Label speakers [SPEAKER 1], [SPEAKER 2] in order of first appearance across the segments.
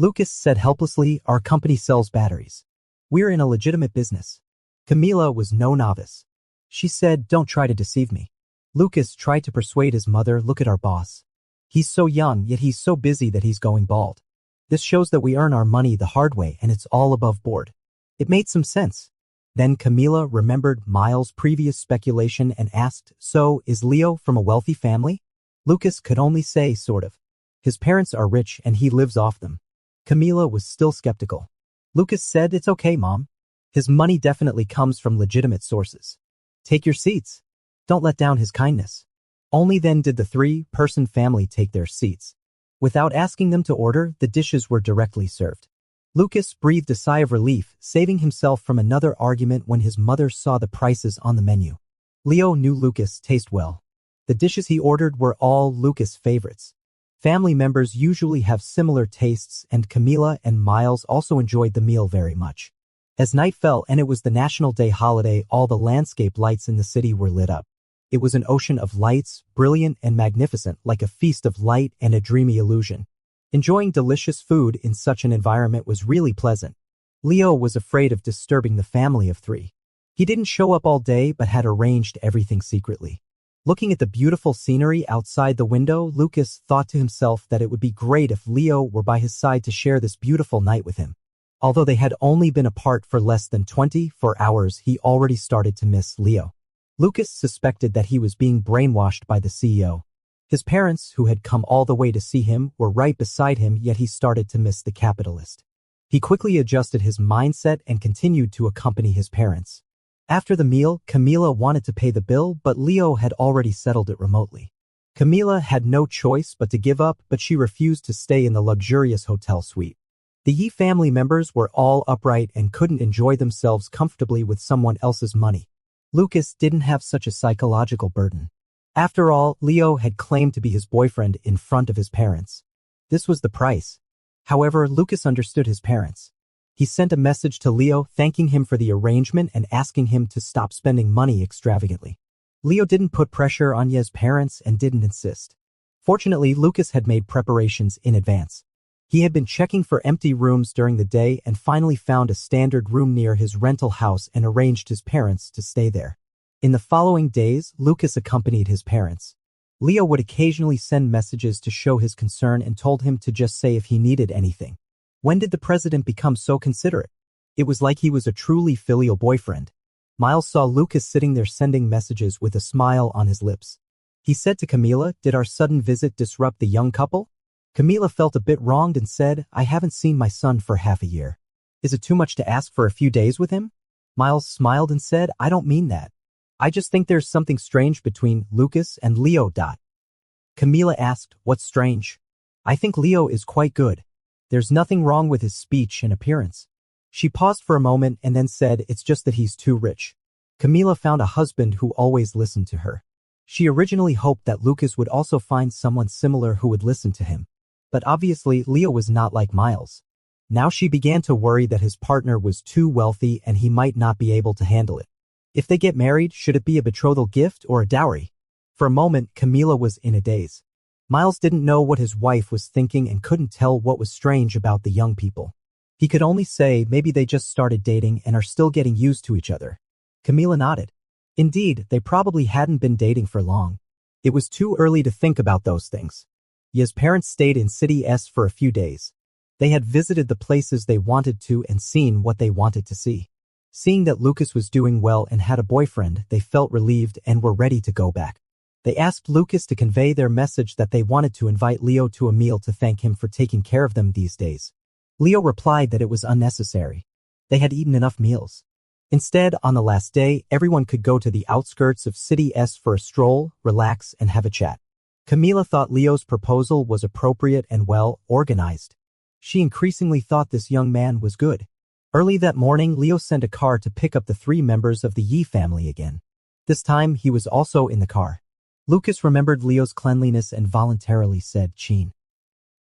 [SPEAKER 1] Lucas said helplessly, our company sells batteries. We're in a legitimate business. Camila was no novice. She said, don't try to deceive me. Lucas tried to persuade his mother, look at our boss. He's so young, yet he's so busy that he's going bald. This shows that we earn our money the hard way and it's all above board. It made some sense. Then Camila remembered Miles' previous speculation and asked, so, is Leo from a wealthy family? Lucas could only say, sort of. His parents are rich and he lives off them. Camila was still skeptical. Lucas said, it's okay, Mom. His money definitely comes from legitimate sources. Take your seats. Don't let down his kindness. Only then did the three-person family take their seats. Without asking them to order, the dishes were directly served. Lucas breathed a sigh of relief, saving himself from another argument when his mother saw the prices on the menu. Leo knew Lucas' taste well. The dishes he ordered were all Lucas' favorites. Family members usually have similar tastes, and Camila and Miles also enjoyed the meal very much. As night fell and it was the National Day holiday, all the landscape lights in the city were lit up. It was an ocean of lights, brilliant and magnificent, like a feast of light and a dreamy illusion. Enjoying delicious food in such an environment was really pleasant. Leo was afraid of disturbing the family of three. He didn't show up all day but had arranged everything secretly. Looking at the beautiful scenery outside the window, Lucas thought to himself that it would be great if Leo were by his side to share this beautiful night with him. Although they had only been apart for less than 24 hours, he already started to miss Leo. Lucas suspected that he was being brainwashed by the CEO. His parents, who had come all the way to see him, were right beside him, yet he started to miss the capitalist. He quickly adjusted his mindset and continued to accompany his parents. After the meal, Camila wanted to pay the bill, but Leo had already settled it remotely. Camila had no choice but to give up, but she refused to stay in the luxurious hotel suite. The Yi family members were all upright and couldn't enjoy themselves comfortably with someone else's money. Lucas didn't have such a psychological burden. After all, Leo had claimed to be his boyfriend in front of his parents. This was the price. However, Lucas understood his parents. He sent a message to Leo thanking him for the arrangement and asking him to stop spending money extravagantly. Leo didn't put pressure on Ye's parents and didn't insist. Fortunately, Lucas had made preparations in advance. He had been checking for empty rooms during the day and finally found a standard room near his rental house and arranged his parents to stay there. In the following days, Lucas accompanied his parents. Leo would occasionally send messages to show his concern and told him to just say if he needed anything. When did the president become so considerate? It was like he was a truly filial boyfriend. Miles saw Lucas sitting there sending messages with a smile on his lips. He said to Camila, did our sudden visit disrupt the young couple? Camila felt a bit wronged and said, I haven't seen my son for half a year. Is it too much to ask for a few days with him? Miles smiled and said, I don't mean that. I just think there's something strange between Lucas and Leo. Camila asked, what's strange? I think Leo is quite good. There's nothing wrong with his speech and appearance. She paused for a moment and then said, it's just that he's too rich. Camila found a husband who always listened to her. She originally hoped that Lucas would also find someone similar who would listen to him. But obviously, Leo was not like Miles. Now she began to worry that his partner was too wealthy and he might not be able to handle it. If they get married, should it be a betrothal gift or a dowry? For a moment, Camila was in a daze. Miles didn't know what his wife was thinking and couldn't tell what was strange about the young people. He could only say maybe they just started dating and are still getting used to each other. Camila nodded. Indeed, they probably hadn't been dating for long. It was too early to think about those things. Ye's parents stayed in City S for a few days. They had visited the places they wanted to and seen what they wanted to see. Seeing that Lucas was doing well and had a boyfriend, they felt relieved and were ready to go back. They asked Lucas to convey their message that they wanted to invite Leo to a meal to thank him for taking care of them these days. Leo replied that it was unnecessary. They had eaten enough meals. Instead, on the last day, everyone could go to the outskirts of City S for a stroll, relax, and have a chat. Camila thought Leo's proposal was appropriate and well organized. She increasingly thought this young man was good. Early that morning, Leo sent a car to pick up the three members of the Yi family again. This time, he was also in the car. Lucas remembered Leo's cleanliness and voluntarily said, Chin.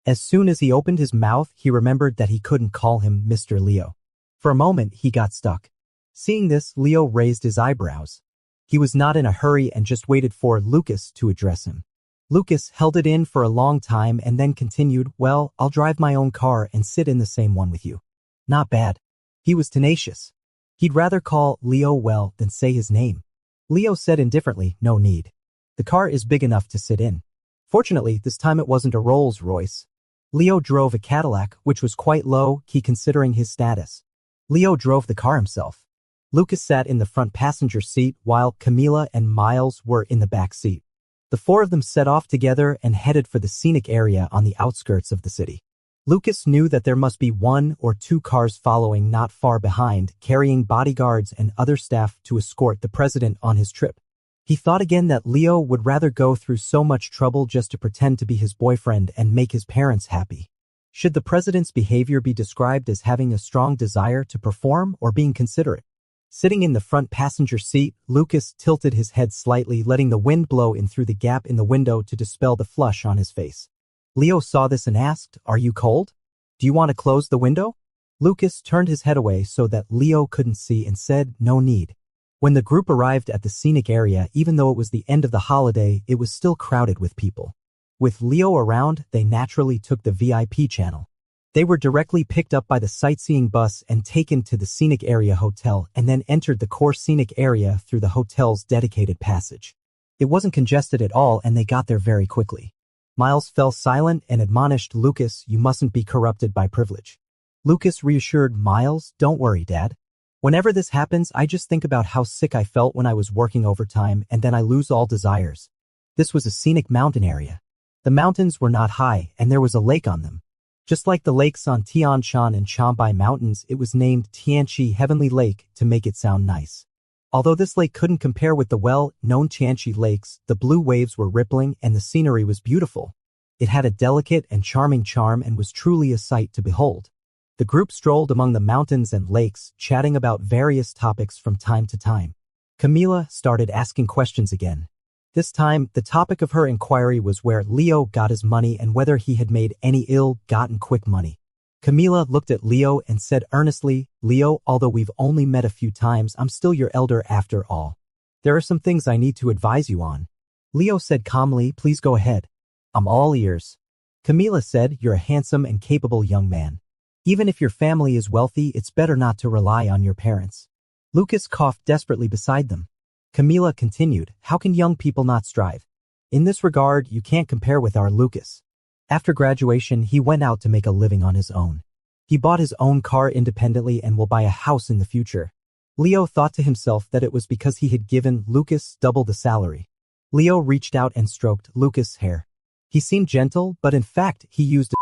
[SPEAKER 1] As soon as he opened his mouth, he remembered that he couldn't call him Mr. Leo. For a moment, he got stuck. Seeing this, Leo raised his eyebrows. He was not in a hurry and just waited for Lucas to address him. Lucas held it in for a long time and then continued, well, I'll drive my own car and sit in the same one with you. Not bad. He was tenacious. He'd rather call Leo well than say his name. Leo said indifferently, no need. The car is big enough to sit in. Fortunately, this time it wasn't a Rolls-Royce. Leo drove a Cadillac, which was quite low-key considering his status. Leo drove the car himself. Lucas sat in the front passenger seat while Camila and Miles were in the back seat. The four of them set off together and headed for the scenic area on the outskirts of the city. Lucas knew that there must be 1 or 2 cars following not far behind, carrying bodyguards and other staff to escort the president on his trip. He thought again that Leo would rather go through so much trouble just to pretend to be his boyfriend and make his parents happy. Should the president's behavior be described as having a strong desire to perform or being considerate? Sitting in the front passenger seat, Lucas tilted his head slightly, letting the wind blow in through the gap in the window to dispel the flush on his face. Leo saw this and asked, are you cold? Do you want to close the window? Lucas turned his head away so that Leo couldn't see and said, no need. When the group arrived at the scenic area, even though it was the end of the holiday, it was still crowded with people. With Leo around, they naturally took the VIP channel. They were directly picked up by the sightseeing bus and taken to the scenic area hotel and then entered the core scenic area through the hotel's dedicated passage. It wasn't congested at all and they got there very quickly. Miles fell silent and admonished Lucas, you mustn't be corrupted by privilege. Lucas reassured Miles, don't worry, Dad. Whenever this happens, I just think about how sick I felt when I was working overtime and then I lose all desires. This was a scenic mountain area. The mountains were not high and there was a lake on them. Just like the lakes on Tian Shan and Chambai Mountains, it was named Tianchi Heavenly Lake to make it sound nice. Although this lake couldn't compare with the well-known Tianchi lakes, the blue waves were rippling and the scenery was beautiful. It had a delicate and charming charm and was truly a sight to behold. The group strolled among the mountains and lakes, chatting about various topics from time to time. Camila started asking questions again. This time, the topic of her inquiry was where Leo got his money and whether he had made any ill-gotten quick money. Camila looked at Leo and said earnestly, Leo, although we've only met a few times, I'm still your elder after all. There are some things I need to advise you on. Leo said calmly, please go ahead. I'm all ears. Camila said, you're a handsome and capable young man. Even if your family is wealthy, it's better not to rely on your parents. Lucas coughed desperately beside them. Camila continued, how can young people not strive? In this regard, you can't compare with our Lucas. After graduation, he went out to make a living on his own. He bought his own car independently and will buy a house in the future. Leo thought to himself that it was because he had given Lucas double the salary. Leo reached out and stroked Lucas' hair. He seemed gentle, but in fact, he used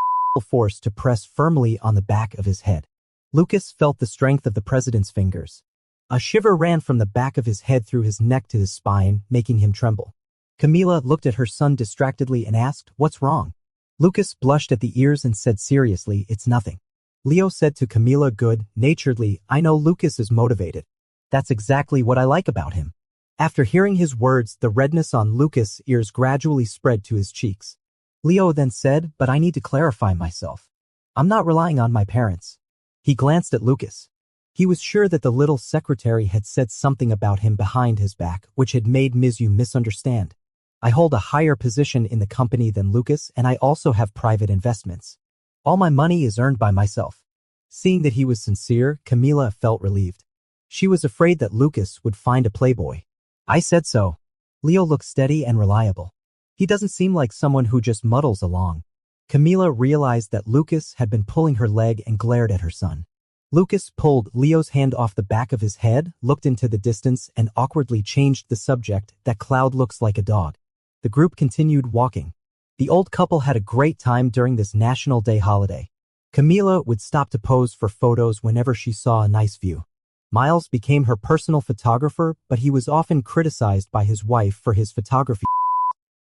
[SPEAKER 1] force to press firmly on the back of his head. Lucas felt the strength of the president's fingers. A shiver ran from the back of his head through his neck to his spine, making him tremble. Camila looked at her son distractedly and asked, what's wrong? Lucas blushed at the ears and said seriously, it's nothing. Leo said to Camila good-naturedly, I know Lucas is motivated. That's exactly what I like about him. After hearing his words, the redness on Lucas' ears gradually spread to his cheeks. Leo then said, but I need to clarify myself. I'm not relying on my parents. He glanced at Lucas. He was sure that the little secretary had said something about him behind his back, which had made Mizu misunderstand. I hold a higher position in the company than Lucas, and I also have private investments. All my money is earned by myself. Seeing that he was sincere, Camila felt relieved. She was afraid that Lucas would find a playboy. I said so. Leo looked steady and reliable. He doesn't seem like someone who just muddles along. Camila realized that Lucas had been pulling her leg and glared at her son. Lucas pulled Leo's hand off the back of his head, looked into the distance, and awkwardly changed the subject. That cloud looks like a dog. The group continued walking. The old couple had a great time during this National Day holiday. Camila would stop to pose for photos whenever she saw a nice view. Miles became her personal photographer, but he was often criticized by his wife for his photography.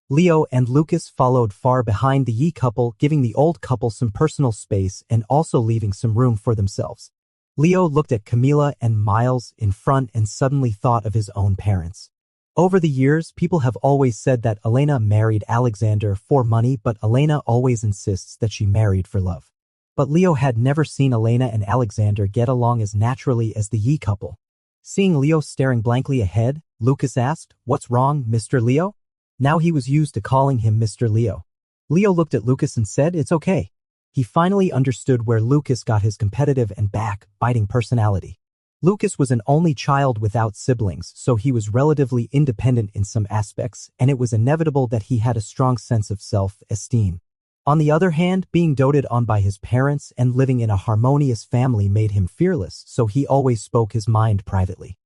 [SPEAKER 1] Leo and Lucas followed far behind the Yi couple, giving the old couple some personal space and also leaving some room for themselves. Leo looked at Camila and Miles in front and suddenly thought of his own parents. Over the years, people have always said that Elena married Alexander for money, but Elena always insists that she married for love. But Leo had never seen Elena and Alexander get along as naturally as the Yi couple. Seeing Leo staring blankly ahead, Lucas asked, "What's wrong, Mr. Leo?" Now he was used to calling him Mr. Leo. Leo looked at Lucas and said, "It's okay." He finally understood where Lucas got his competitive and backbiting personality. Lucas was an only child without siblings, so he was relatively independent in some aspects, and it was inevitable that he had a strong sense of self-esteem. On the other hand, being doted on by his parents and living in a harmonious family made him fearless, so he always spoke his mind privately.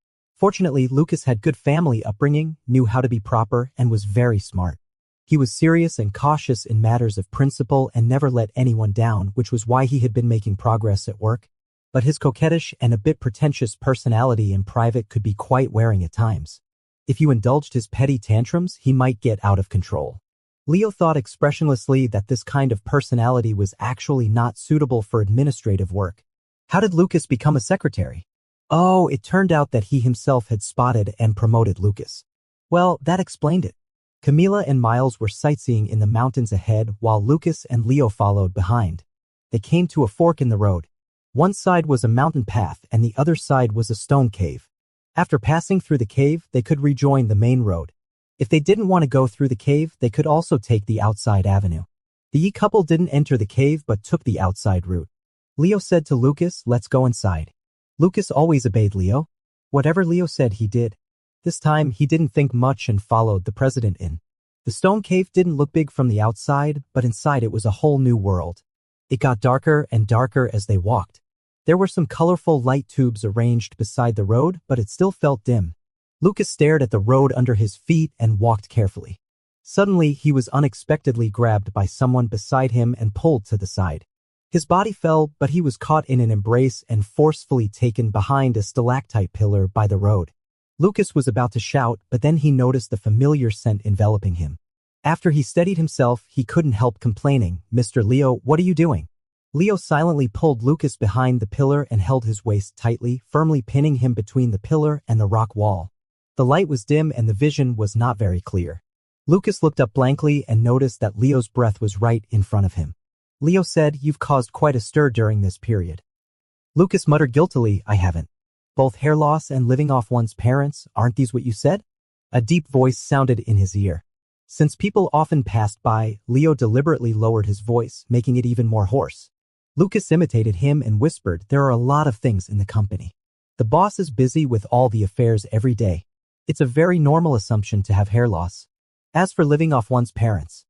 [SPEAKER 1] Fortunately, Lucas had good family upbringing, knew how to be proper, and was very smart. He was serious and cautious in matters of principle and never let anyone down, which was why he had been making progress at work. But his coquettish and a bit pretentious personality in private could be quite wearing at times. If you indulged his petty tantrums, he might get out of control. Leo thought expressionlessly that this kind of personality was actually not suitable for administrative work. How did Lucas become a secretary? Oh, it turned out that he himself had spotted and promoted Lucas. Well, that explained it. Camila and Miles were sightseeing in the mountains ahead while Lucas and Leo followed behind. They came to a fork in the road. One side was a mountain path and the other side was a stone cave. After passing through the cave, they could rejoin the main road. If they didn't want to go through the cave, they could also take the outside avenue. The couple didn't enter the cave but took the outside route. Leo said to Lucas, "Let's go inside." Lucas always obeyed Leo. Whatever Leo said, he did. This time, he didn't think much and followed the president in. The stone cave didn't look big from the outside, but inside it was a whole new world. It got darker and darker as they walked. There were some colorful light tubes arranged beside the road, but it still felt dim. Lucas stared at the road under his feet and walked carefully. Suddenly, he was unexpectedly grabbed by someone beside him and pulled to the side. His body fell, but he was caught in an embrace and forcefully taken behind a stalactite pillar by the road. Lucas was about to shout, but then he noticed the familiar scent enveloping him. After he steadied himself, he couldn't help complaining, "Mr. Leo, what are you doing?" Leo silently pulled Lucas behind the pillar and held his waist tightly, firmly pinning him between the pillar and the rock wall. The light was dim and the vision was not very clear. Lucas looked up blankly and noticed that Leo's breath was right in front of him. Leo said, "You've caused quite a stir during this period." Lucas muttered guiltily, "I haven't. Both hair loss and living off one's parents, aren't these what you said?" A deep voice sounded in his ear. Since people often passed by, Leo deliberately lowered his voice, making it even more hoarse. Lucas imitated him and whispered, "There are a lot of things in the company. The boss is busy with all the affairs every day. It's a very normal assumption to have hair loss. As for living off one's parents."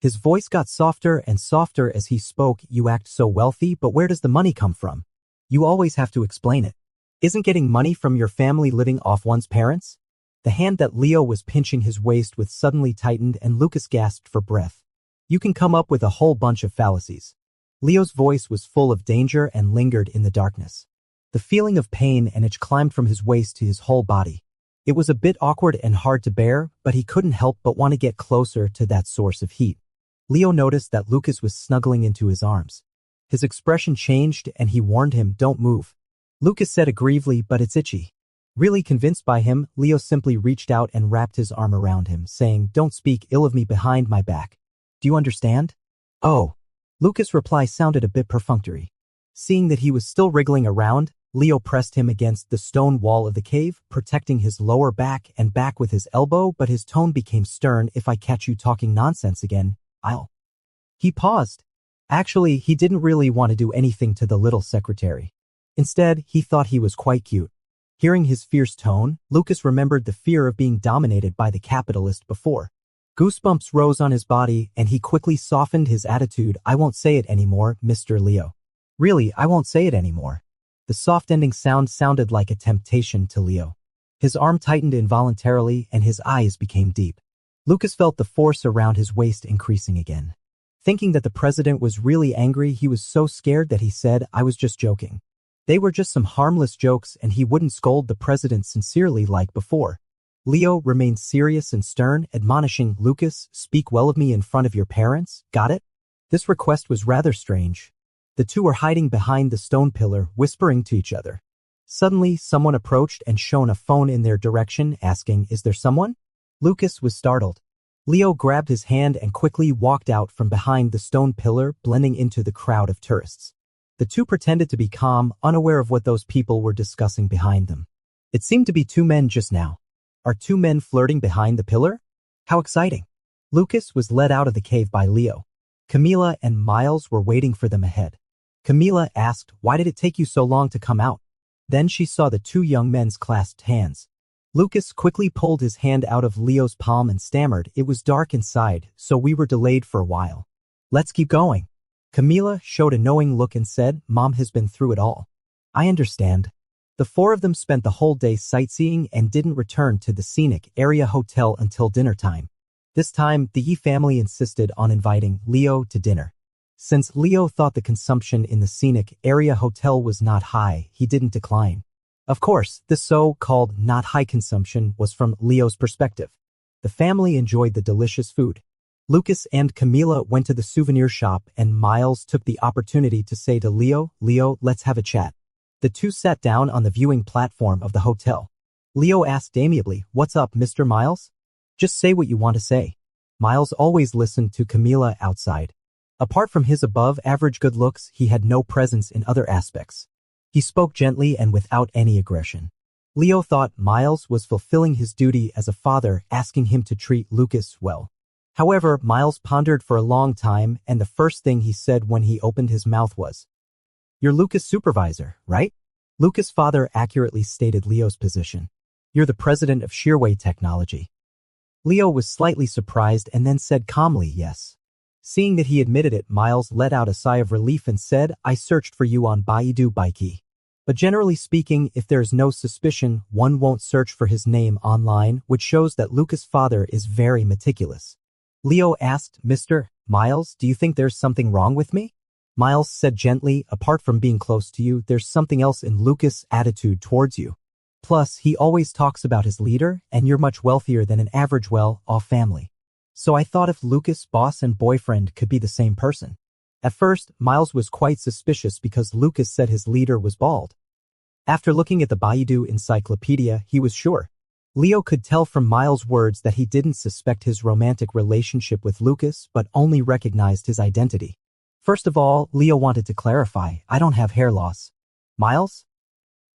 [SPEAKER 1] His voice got softer and softer as he spoke. "You act so wealthy, but where does the money come from? You always have to explain it. Isn't getting money from your family living off one's parents?" The hand that Leo was pinching his waist with suddenly tightened and Lucas gasped for breath. "You can come up with a whole bunch of fallacies." Leo's voice was full of danger and lingered in the darkness. The feeling of pain and itch climbed from his waist to his whole body. It was a bit awkward and hard to bear, but he couldn't help but want to get closer to that source of heat. Leo noticed that Lucas was snuggling into his arms. His expression changed and he warned him, "Don't move." Lucas said aggrievely, "But it's itchy." Really convinced by him, Leo simply reached out and wrapped his arm around him, saying, "Don't speak ill of me behind my back. Do you understand?" "Oh." Lucas' reply sounded a bit perfunctory. Seeing that he was still wriggling around, Leo pressed him against the stone wall of the cave, protecting his lower back and back with his elbow, but his tone became stern. "If I catch you talking nonsense again, I'll..." He paused. Actually, he didn't really want to do anything to the little secretary. Instead, he thought he was quite cute. Hearing his fierce tone, Lucas remembered the fear of being dominated by the capitalist before. Goosebumps rose on his body and he quickly softened his attitude. "I won't say it anymore, Mr. Leo. Really, I won't say it anymore." The soft ending sound sounded like a temptation to Leo. His arm tightened involuntarily and his eyes became deep. Lucas felt the force around his waist increasing again. Thinking that the president was really angry, he was so scared that he said, "I was just joking." They were just some harmless jokes and he wouldn't scold the president sincerely like before. Leo remained serious and stern, admonishing Lucas, "Speak well of me in front of your parents, got it?" This request was rather strange. The two were hiding behind the stone pillar, whispering to each other. Suddenly, someone approached and shone a phone in their direction, asking, "Is there someone?" Lucas was startled. Leo grabbed his hand and quickly walked out from behind the stone pillar, blending into the crowd of tourists. The two pretended to be calm, unaware of what those people were discussing behind them. It seemed to be two men just now. Are two men flirting behind the pillar? How exciting. Lucas was led out of the cave by Leo. Camila and Miles were waiting for them ahead. Camila asked, "Why did it take you so long to come out?" Then she saw the two young men's clasped hands. Lucas quickly pulled his hand out of Leo's palm and stammered, "It was dark inside, so we were delayed for a while. Let's keep going." Camila showed a knowing look and said, "Mom has been through it all. I understand." The four of them spent the whole day sightseeing and didn't return to the scenic area hotel until dinner time. This time, the Yi family insisted on inviting Leo to dinner. Since Leo thought the consumption in the scenic area hotel was not high, he didn't decline. Of course, the so-called not high consumption was from Leo's perspective. The family enjoyed the delicious food. Lucas and Camila went to the souvenir shop and Miles took the opportunity to say to Leo, "Leo, let's have a chat." The two sat down on the viewing platform of the hotel. Leo asked amiably, "What's up, Mr. Miles? Just say what you want to say." Miles always listened to Camila outside. Apart from his above-average good looks, he had no presence in other aspects. He spoke gently and without any aggression. Leo thought Miles was fulfilling his duty as a father, asking him to treat Lucas well. However, Miles pondered for a long time, and the first thing he said when he opened his mouth was, "You're Lucas' supervisor, right?" Lucas' father accurately stated Leo's position. "You're the president of Shearway Technology." Leo was slightly surprised and then said calmly, "Yes." Seeing that he admitted it, Miles let out a sigh of relief and said, "I searched for you on Baidu Baiki. But generally speaking, if there is no suspicion, one won't search for his name online, which shows that Lucas' father is very meticulous." Leo asked, "Mr. Miles, do you think there's something wrong with me?" Miles said gently, "Apart from being close to you, there's something else in Lucas' attitude towards you. Plus, he always talks about his leader, and you're much wealthier than an average well-off family. So I thought if Lucas' boss and boyfriend could be the same person." At first, Miles was quite suspicious because Lucas said his leader was bald. After looking at the Baidu encyclopedia, he was sure. Leo could tell from Miles' words that he didn't suspect his romantic relationship with Lucas but only recognized his identity. First of all, Leo wanted to clarify, "I don't have hair loss." "Miles?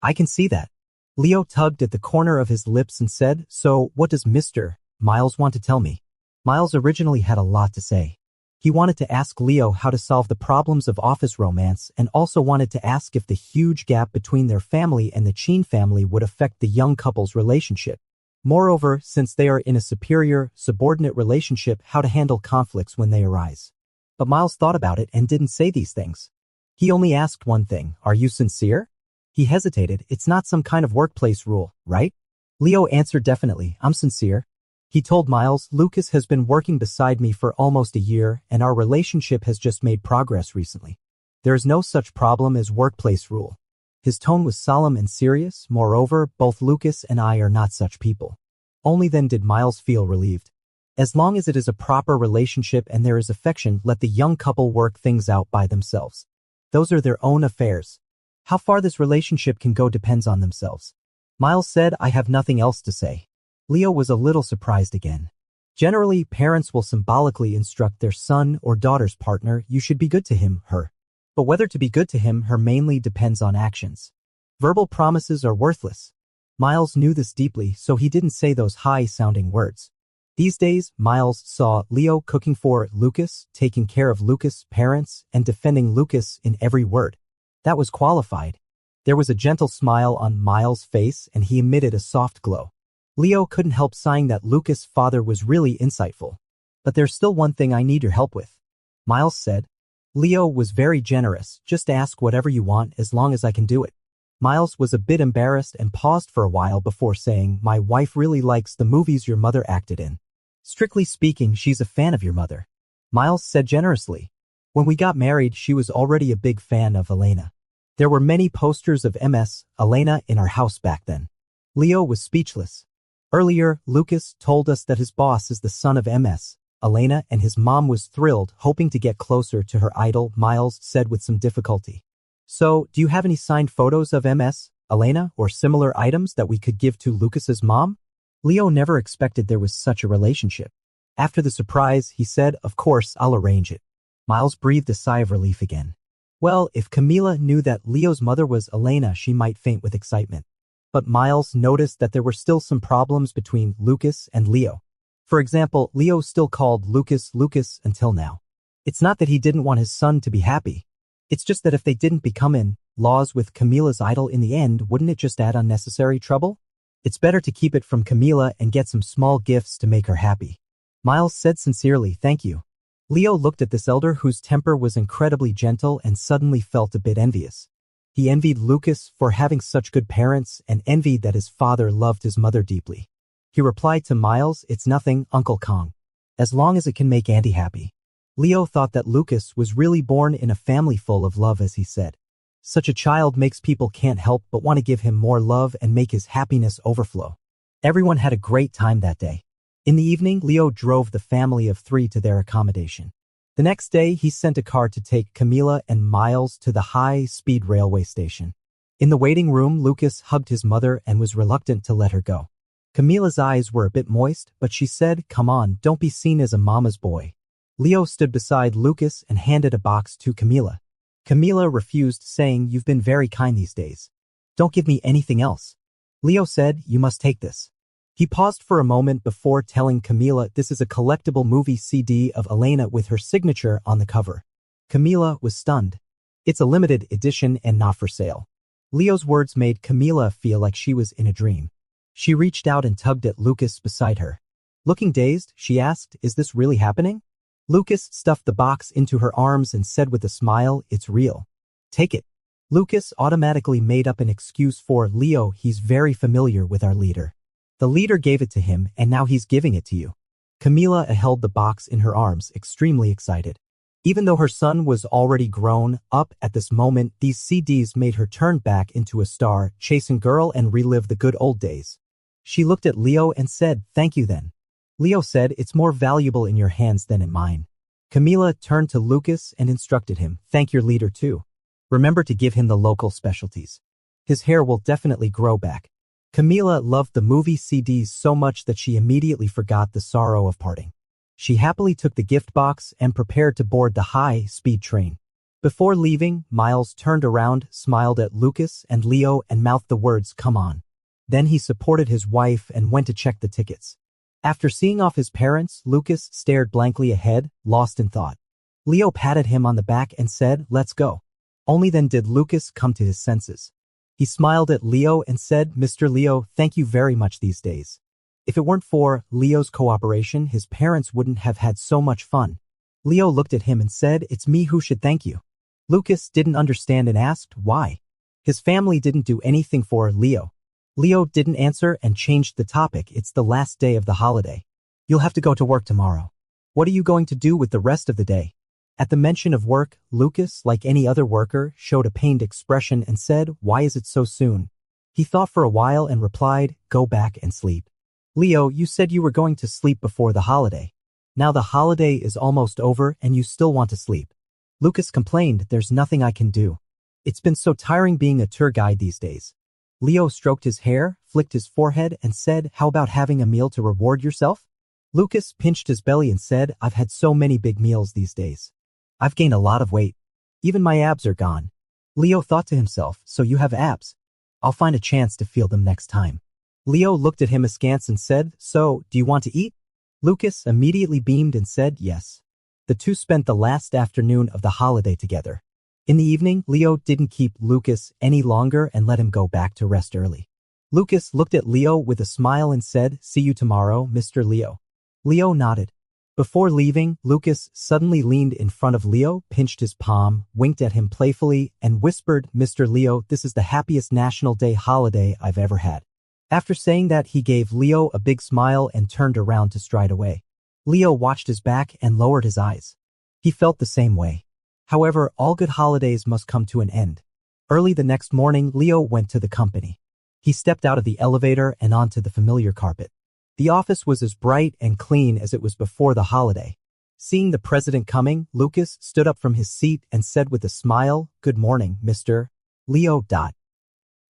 [SPEAKER 1] I can see that." Leo tugged at the corner of his lips and said, "So, what does Mr. Miles want to tell me?" Miles originally had a lot to say. He wanted to ask Leo how to solve the problems of office romance and also wanted to ask if the huge gap between their family and the Chin family would affect the young couple's relationship. Moreover, since they are in a superior, subordinate relationship, how to handle conflicts when they arise. But Miles thought about it and didn't say these things. He only asked one thing, "Are you sincere?" He hesitated. "It's not some kind of workplace rule, right?" Leo answered definitely, "I'm sincere." He told Miles, "Lucas has been working beside me for almost a year and our relationship has just made progress recently. There is no such problem as workplace rule." His tone was solemn and serious. Moreover, both Lucas and I are not such people. Only then did Miles feel relieved. As long as it is a proper relationship and there is affection, let the young couple work things out by themselves. Those are their own affairs. How far this relationship can go depends on themselves. Miles said, "I have nothing else to say." Leo was a little surprised again. Generally, parents will symbolically instruct their son or daughter's partner, "You should be good to him, her." But whether to be good to him, her mainly depends on actions. Verbal promises are worthless. Miles knew this deeply, so he didn't say those high-sounding words. These days, Miles saw Leo cooking for Lucas, taking care of Lucas' parents, and defending Lucas in every word. That was qualified. There was a gentle smile on Miles' face and he emitted a soft glow. Leo couldn't help sighing that Lucas' father was really insightful. "But there's still one thing I need your help with," Miles said. Leo was very generous. "Just ask whatever you want as long as I can do it." Miles was a bit embarrassed and paused for a while before saying, "My wife really likes the movies your mother acted in. Strictly speaking, she's a fan of your mother," Miles said generously. "When we got married, she was already a big fan of Elena. There were many posters of Ms. Elena in our house back then." Leo was speechless. Earlier, Lucas told us that his boss is the son of Ms. Elena and his mom was thrilled, hoping to get closer to her idol, Miles said with some difficulty. "So, do you have any signed photos of Ms. Elena or similar items that we could give to Lucas's mom?" Leo never expected there was such a relationship. After the surprise, he said, "Of course, I'll arrange it." Miles breathed a sigh of relief again. Well, if Camila knew that Leo's mother was Elena, she might faint with excitement. But Miles noticed that there were still some problems between Lucas and Leo. For example, Leo still called Lucas Lucas until now. It's not that he didn't want his son to be happy. It's just that if they didn't become in-laws with Camila's idol in the end, wouldn't it just add unnecessary trouble? It's better to keep it from Camila and get some small gifts to make her happy. Miles said sincerely, thank you. Leo looked at this elder whose temper was incredibly gentle and suddenly felt a bit envious. He envied Lucas for having such good parents and envied that his father loved his mother deeply. He replied to Miles, it's nothing, Uncle Kong. As long as it can make Auntie happy. Leo thought that Lucas was really born in a family full of love, as he said. Such a child makes people can't help but want to give him more love and make his happiness overflow. Everyone had a great time that day. In the evening, Leo drove the family of 3 to their accommodation. The next day, he sent a car to take Camila and Miles to the high-speed railway station. In the waiting room, Lucas hugged his mother and was reluctant to let her go. Camila's eyes were a bit moist, but she said, come on, don't be seen as a mama's boy. Leo stood beside Lucas and handed a box to Camila. Camila refused, saying, you've been very kind these days. Don't give me anything else. Leo said, you must take this. He paused for a moment before telling Camila this is a collectible movie CD of Elena with her signature on the cover. Camila was stunned. It's a limited edition and not for sale. Leo's words made Camila feel like she was in a dream. She reached out and tugged at Lucas beside her. Looking dazed, she asked, is this really happening? Lucas stuffed the box into her arms and said with a smile, it's real. Take it. Lucas automatically made up an excuse for Leo, he's very familiar with our leader. The leader gave it to him and now he's giving it to you. Camila held the box in her arms, extremely excited. Even though her son was already grown up at this moment, these CDs made her turn back into a star-chasing girl and relive the good old days. She looked at Leo and said, thank you then. Leo said, it's more valuable in your hands than in mine. Camila turned to Lucas and instructed him, thank your leader too. Remember to give him the local specialties. His hair will definitely grow back. Camila loved the movie CDs so much that she immediately forgot the sorrow of parting. She happily took the gift box and prepared to board the high-speed train. Before leaving, Miles turned around, smiled at Lucas and Leo and mouthed the words, come on. Then he supported his wife and went to check the tickets. After seeing off his parents, Lucas stared blankly ahead, lost in thought. Leo patted him on the back and said, let's go. Only then did Lucas come to his senses. He smiled at Leo and said, Mr. Leo, thank you very much these days. If it weren't for Leo's cooperation, his parents wouldn't have had so much fun. Leo looked at him and said, it's me who should thank you. Lucas didn't understand and asked, why? His family didn't do anything for Leo. Leo didn't answer and changed the topic. It's the last day of the holiday. You'll have to go to work tomorrow. What are you going to do with the rest of the day? At the mention of work, Lucas, like any other worker, showed a pained expression and said, why is it so soon? He thought for a while and replied, go back and sleep. Leo, you said you were going to sleep before the holiday. Now the holiday is almost over and you still want to sleep. Lucas complained, there's nothing I can do. It's been so tiring being a tour guide these days. Leo stroked his hair, flicked his forehead, and said, how about having a meal to reward yourself? Lucas pinched his belly and said, I've had so many big meals these days. I've gained a lot of weight. Even my abs are gone. Leo thought to himself, so you have abs. I'll find a chance to feel them next time. Leo looked at him askance and said, so, do you want to eat? Lucas immediately beamed and said, yes. The two spent the last afternoon of the holiday together. In the evening, Leo didn't keep Lucas any longer and let him go back to rest early. Lucas looked at Leo with a smile and said, see you tomorrow, Mr. Leo. Leo nodded. Before leaving, Lucas suddenly leaned in front of Leo, pinched his palm, winked at him playfully, and whispered, Mr. Leo, this is the happiest National Day holiday I've ever had. After saying that, he gave Leo a big smile and turned around to stride away. Leo watched his back and lowered his eyes. He felt the same way. However, all good holidays must come to an end. Early the next morning, Leo went to the company. He stepped out of the elevator and onto the familiar carpet. The office was as bright and clean as it was before the holiday. Seeing the president coming, Lucas stood up from his seat and said with a smile, good morning, Mr. Leo.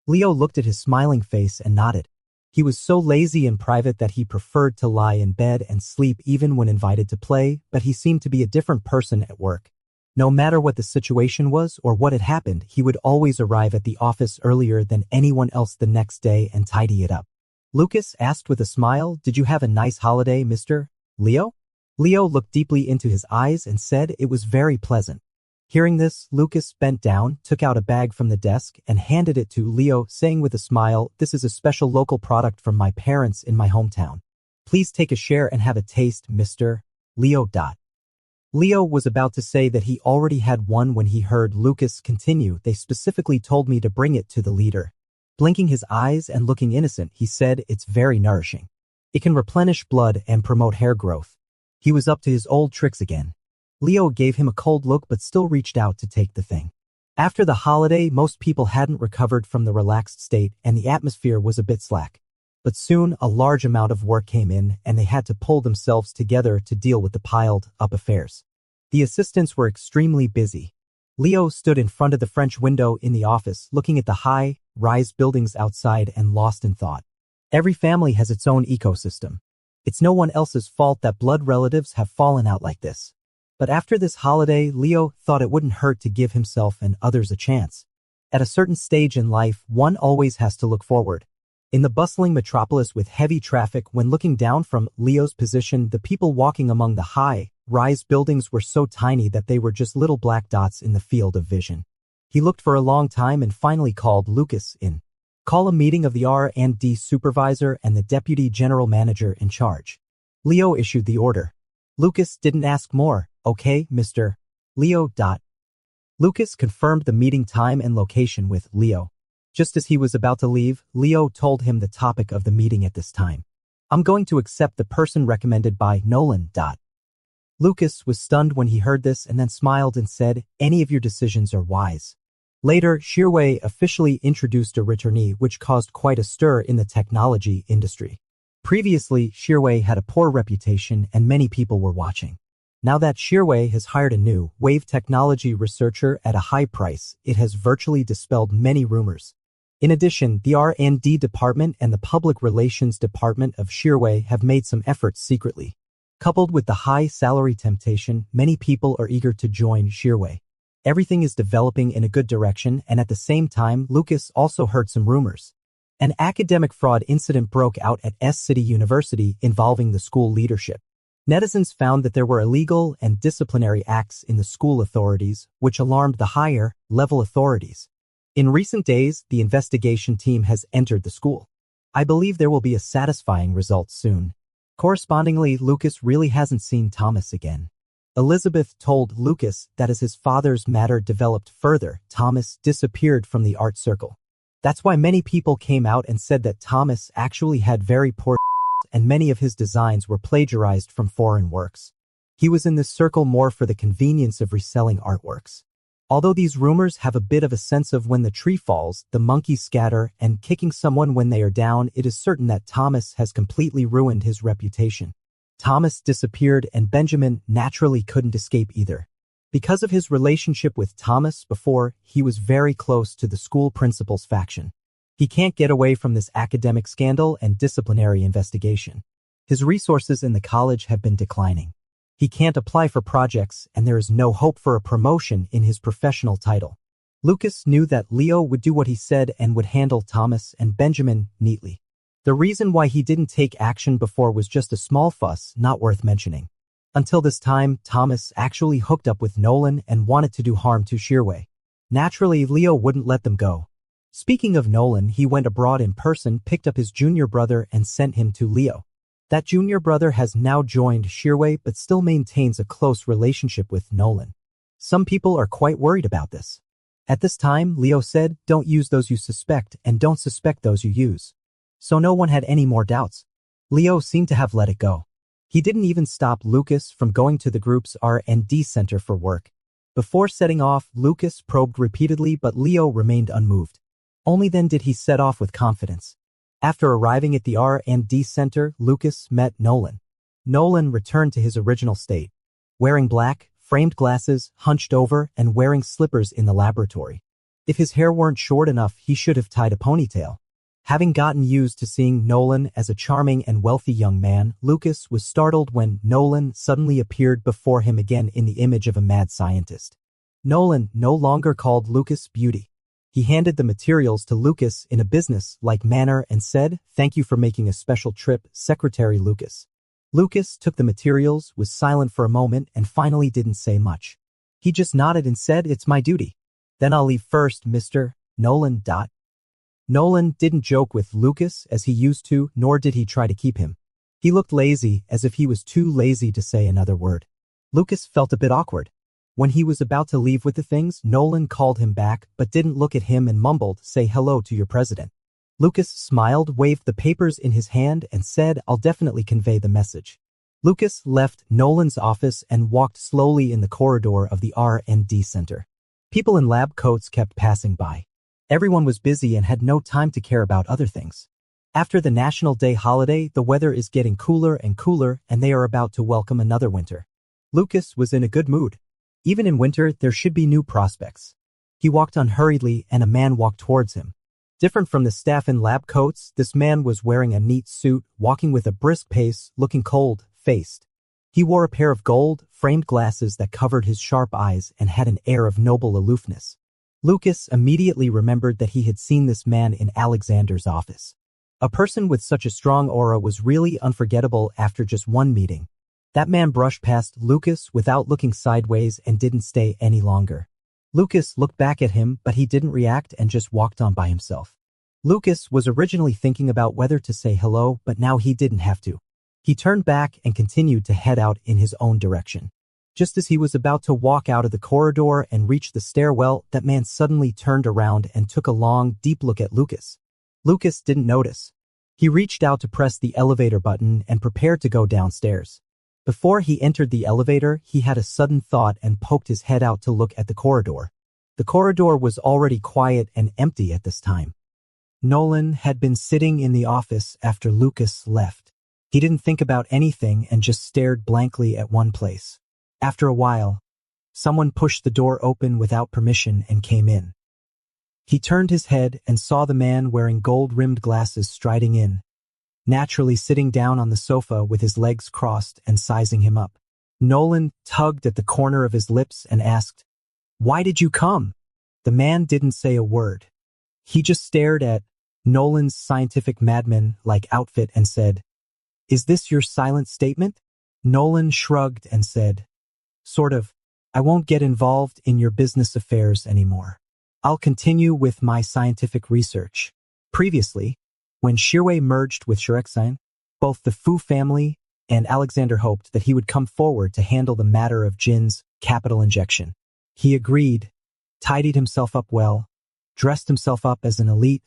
[SPEAKER 1] Leo looked at his smiling face and nodded. He was so lazy in private that he preferred to lie in bed and sleep even when invited to play, but he seemed to be a different person at work. No matter what the situation was or what had happened, he would always arrive at the office earlier than anyone else the next day and tidy it up. Lucas asked with a smile, "Did you have a nice holiday, Mr. Leo?" Leo looked deeply into his eyes and said it was very pleasant. Hearing this, Lucas bent down, took out a bag from the desk, and handed it to Leo, saying with a smile, "This is a special local product from my parents in my hometown. Please take a share and have a taste, Mr. Leo." Leo was about to say that he already had one when he heard Lucas continue, "They specifically told me to bring it to the leader." Blinking his eyes and looking innocent, he said, "It's very nourishing. It can replenish blood and promote hair growth." He was up to his old tricks again. Leo gave him a cold look but still reached out to take the thing. After the holiday, most people hadn't recovered from the relaxed state and the atmosphere was a bit slack. But soon, a large amount of work came in and they had to pull themselves together to deal with the piled-up affairs. The assistants were extremely busy. Leo stood in front of the French window in the office, looking at the high-rise buildings outside and lost in thought. Every family has its own ecosystem. It's no one else's fault that blood relatives have fallen out like this. But after this holiday, Leo thought it wouldn't hurt to give himself and others a chance. At a certain stage in life, one always has to look forward. In the bustling metropolis with heavy traffic, when looking down from Leo's position, the people walking among the high-rise buildings were so tiny that they were just little black dots in the field of vision. He looked for a long time and finally called Lucas in. "Call a meeting of the R&D supervisor and the deputy general manager in charge." Leo issued the order. Lucas didn't ask more. "Okay, Mr. Leo." Lucas confirmed the meeting time and location with Leo. Just as he was about to leave, Leo told him the topic of the meeting at this time. "I'm going to accept the person recommended by Nolan." Lucas was stunned when he heard this and then smiled and said, "Any of your decisions are wise." Later, Shirway officially introduced a returnee which caused quite a stir in the technology industry. Previously, Shirway had a poor reputation and many people were watching. Now that Shirway has hired a new wave technology researcher at a high price, it has virtually dispelled many rumors. In addition, the R&D department and the public relations department of Shirway have made some efforts secretly. Coupled with the high salary temptation, many people are eager to join Shirway. Everything is developing in a good direction, and at the same time, Lucas also heard some rumors. An academic fraud incident broke out at S-City University involving the school leadership. Netizens found that there were illegal and disciplinary acts in the school authorities, which alarmed the higher-level authorities. In recent days, the investigation team has entered the school. I believe there will be a satisfying result soon. Correspondingly, Lucas really hasn't seen Thomas again. Elizabeth told Lucas that as his father's matter developed further, Thomas disappeared from the art circle. That's why many people came out and said that Thomas actually had very poor and many of his designs were plagiarized from foreign works. He was in this circle more for the convenience of reselling artworks. Although these rumors have a bit of a sense of when the tree falls, the monkeys scatter, and kicking someone when they are down, it is certain that Thomas has completely ruined his reputation. Thomas disappeared and Benjamin naturally couldn't escape either. Because of his relationship with Thomas before, he was very close to the school principal's faction. He can't get away from this academic scandal and disciplinary investigation. His resources in the college have been declining. He can't apply for projects and there is no hope for a promotion in his professional title. Lucas knew that Leo would do what he said and would handle Thomas and Benjamin neatly. The reason why he didn't take action before was just a small fuss, not worth mentioning. Until this time, Thomas actually hooked up with Nolan and wanted to do harm to Shirway. Naturally, Leo wouldn't let them go. Speaking of Nolan, he went abroad in person, picked up his junior brother and sent him to Leo. That junior brother has now joined Shirway but still maintains a close relationship with Nolan. Some people are quite worried about this. At this time, Leo said, "Don't use those you suspect and don't suspect those you use." So no one had any more doubts. Leo seemed to have let it go. He didn't even stop Lucas from going to the group's R&D center for work. Before setting off, Lucas probed repeatedly but Leo remained unmoved. Only then did he set off with confidence. After arriving at the R&D center, Lucas met Nolan. Nolan returned to his original state, wearing black, framed glasses, hunched over, and wearing slippers in the laboratory. If his hair weren't short enough, he should have tied a ponytail. Having gotten used to seeing Nolan as a charming and wealthy young man, Lucas was startled when Nolan suddenly appeared before him again in the image of a mad scientist. Nolan no longer called Lucas beauty. He handed the materials to Lucas in a business-like manner and said, "Thank you for making a special trip, Secretary Lucas." Lucas took the materials, was silent for a moment, and finally didn't say much. He just nodded and said, "It's my duty." "Then I'll leave first, Mr. Nolan." Nolan didn't joke with Lucas as he used to, nor did he try to keep him. He looked lazy, as if he was too lazy to say another word. Lucas felt a bit awkward. When he was about to leave with the things, Nolan called him back, but didn't look at him and mumbled, "Say hello to your president." Lucas smiled, waved the papers in his hand, and said, "I'll definitely convey the message." Lucas left Nolan's office and walked slowly in the corridor of the R&D center. People in lab coats kept passing by. Everyone was busy and had no time to care about other things. After the National Day holiday, the weather is getting cooler and cooler, and they are about to welcome another winter. Lucas was in a good mood. Even in winter, there should be new prospects. He walked unhurriedly, and a man walked towards him. Different from the staff in lab coats, this man was wearing a neat suit, walking with a brisk pace, looking cold-faced. He wore a pair of gold-framed glasses that covered his sharp eyes and had an air of noble aloofness. Lucas immediately remembered that he had seen this man in Alexander's office. A person with such a strong aura was really unforgettable after just one meeting. That man brushed past Lucas without looking sideways and didn't stay any longer. Lucas looked back at him, but he didn't react and just walked on by himself. Lucas was originally thinking about whether to say hello, but now he didn't have to. He turned back and continued to head out in his own direction. Just as he was about to walk out of the corridor and reach the stairwell, that man suddenly turned around and took a long, deep look at Lucas. Lucas didn't notice. He reached out to press the elevator button and prepared to go downstairs. Before he entered the elevator, he had a sudden thought and poked his head out to look at the corridor. The corridor was already quiet and empty at this time. Nolan had been sitting in the office after Lucas left. He didn't think about anything and just stared blankly at one place. After a while, someone pushed the door open without permission and came in. He turned his head and saw the man wearing gold-rimmed glasses striding in, naturally sitting down on the sofa with his legs crossed and sizing him up. Nolan tugged at the corner of his lips and asked, "Why did you come?" The man didn't say a word. He just stared at Nolan's scientific madman-like outfit and said, "Is this your silent statement?" Nolan shrugged and said, "Sort of. I won't get involved in your business affairs anymore. I'll continue with my scientific research." Previously, when Yaoi merged with Shirexine, both the Fu family and Alexander hoped that he would come forward to handle the matter of Jin's capital injection. He agreed, tidied himself up well, dressed himself up as an elite,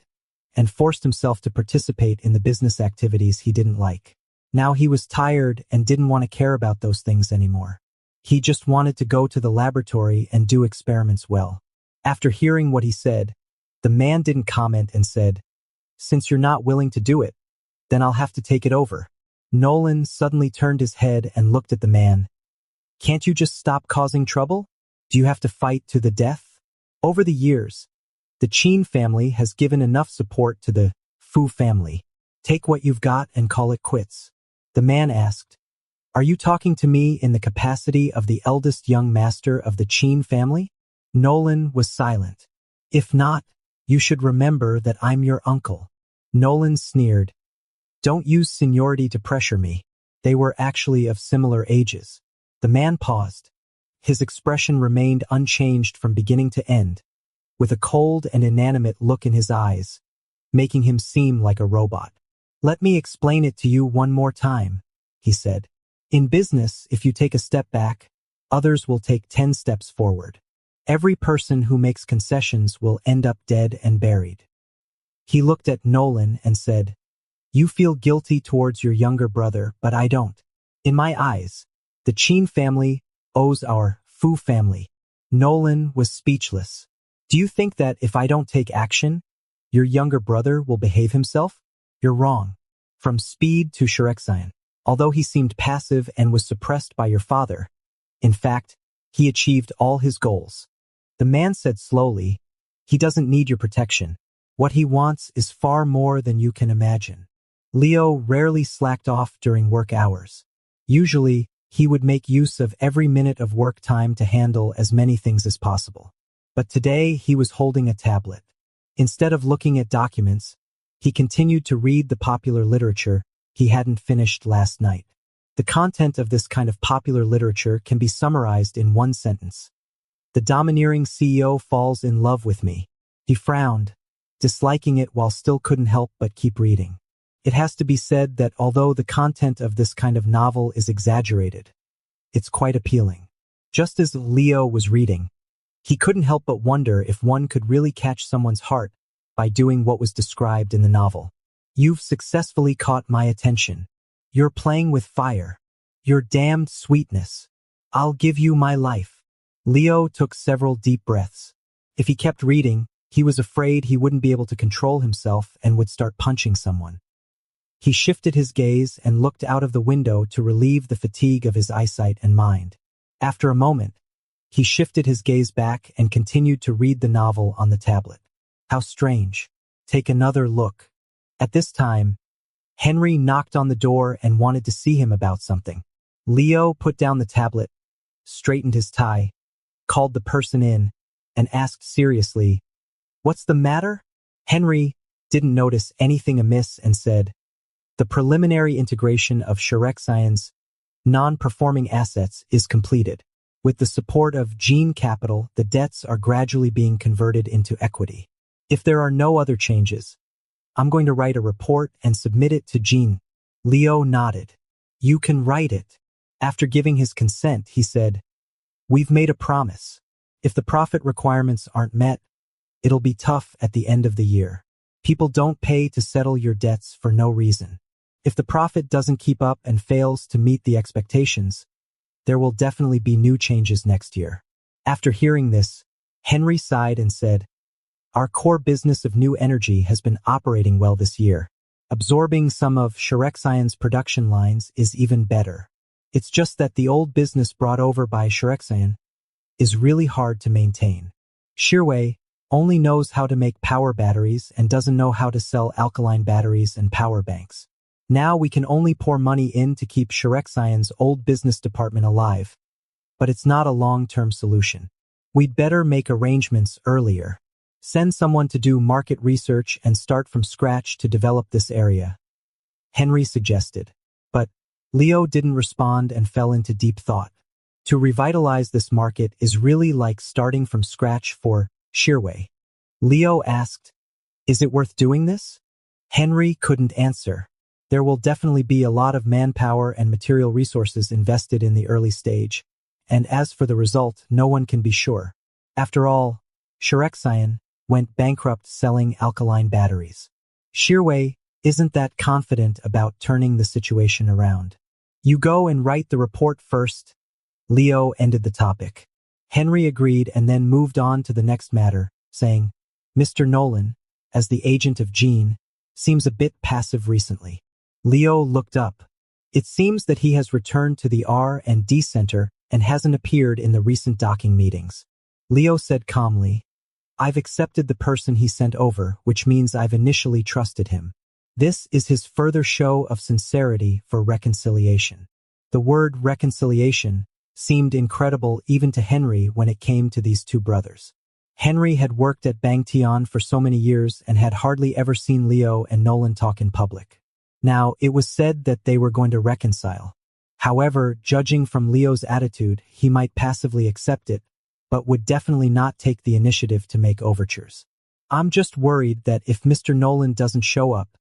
[SPEAKER 1] and forced himself to participate in the business activities he didn't like. Now he was tired and didn't want to care about those things anymore. He just wanted to go to the laboratory and do experiments well. After hearing what he said, the man didn't comment and said, "Since you're not willing to do it, then I'll have to take it over." Nolan suddenly turned his head and looked at the man. "Can't you just stop causing trouble? Do you have to fight to the death?" Over the years, the Qin family has given enough support to the Fu family. Take what you've got and call it quits. The man asked, "Are you talking to me in the capacity of the eldest young master of the Qin family?" Nolan was silent. "If not, you should remember that I'm your uncle." Nolan sneered. "Don't use seniority to pressure me." They were actually of similar ages. The man paused. His expression remained unchanged from beginning to end, with a cold and inanimate look in his eyes, making him seem like a robot. "Let me explain it to you one more time," he said. "In business, if you take a step back, others will take 10 steps forward. Every person who makes concessions will end up dead and buried." He looked at Nolan and said, "You feel guilty towards your younger brother, but I don't. In my eyes, the Qin family owes our Fu family." Nolan was speechless. "Do you think that if I don't take action, your younger brother will behave himself? You're wrong." From Speed to Shirexine, although he seemed passive and was suppressed by your father, in fact, he achieved all his goals. The man said slowly, "He doesn't need your protection. What he wants is far more than you can imagine." Leo rarely slacked off during work hours. Usually, he would make use of every minute of work time to handle as many things as possible. But today, he was holding a tablet. Instead of looking at documents, he continued to read the popular literature he hadn't finished last night. The content of this kind of popular literature can be summarized in one sentence. The domineering CEO falls in love with me. He frowned, disliking it while still couldn't help but keep reading. It has to be said that although the content of this kind of novel is exaggerated, it's quite appealing. Just as Leo was reading, he couldn't help but wonder if one could really catch someone's heart by doing what was described in the novel. You've successfully caught my attention. You're playing with fire. Your damned sweetness. I'll give you my life. Leo took several deep breaths. If he kept reading, he was afraid he wouldn't be able to control himself and would start punching someone. He shifted his gaze and looked out of the window to relieve the fatigue of his eyesight and mind. After a moment, he shifted his gaze back and continued to read the novel on the tablet. How strange. Take another look. At this time, Henry knocked on the door and wanted to see him about something. Leo put down the tablet, straightened his tie, called the person in, and asked seriously, "What's the matter?" Henry didn't notice anything amiss and said, "The preliminary integration of Shirexion's non-performing assets is completed. With the support of Gene Capital, the debts are gradually being converted into equity. If there are no other changes, I'm going to write a report and submit it to Gene." Leo nodded. "You can write it." After giving his consent, he said, "We've made a promise. If the profit requirements aren't met, it'll be tough at the end of the year. People don't pay to settle your debts for no reason. If the profit doesn't keep up and fails to meet the expectations, there will definitely be new changes next year." After hearing this, Henry sighed and said, "Our core business of new energy has been operating well this year. Absorbing some of Shirexion's production lines is even better. It's just that the old business brought over by Shirexion is really hard to maintain. Shirway only knows how to make power batteries and doesn't know how to sell alkaline batteries and power banks. Now we can only pour money in to keep Shirexion's old business department alive, but it's not a long-term solution. We'd better make arrangements earlier. Send someone to do market research and start from scratch to develop this area," Henry suggested. But Leo didn't respond and fell into deep thought. To revitalize this market is really like starting from scratch for Shirway. Leo asked, "Is it worth doing this?" Henry couldn't answer. There will definitely be a lot of manpower and material resources invested in the early stage, and as for the result, no one can be sure. After all, Shirexion went bankrupt selling alkaline batteries. Shirway isn't that confident about turning the situation around. "You go and write the report first," Leo ended the topic. Henry agreed and then moved on to the next matter, saying, "Mr. Nolan, as the agent of Gene, seems a bit passive recently." Leo looked up. It seems that he has returned to the R&D center and hasn't appeared in the recent docking meetings. Leo said calmly, "I've accepted the person he sent over, which means I've initially trusted him. This is his further show of sincerity for reconciliation." The word reconciliation seemed incredible even to Henry when it came to these two brothers. Henry had worked at Bangteon for so many years and had hardly ever seen Leo and Nolan talk in public. Now, it was said that they were going to reconcile. However, judging from Leo's attitude, he might passively accept it, but would definitely not take the initiative to make overtures. "I'm just worried that if Mr. Nolan doesn't show up,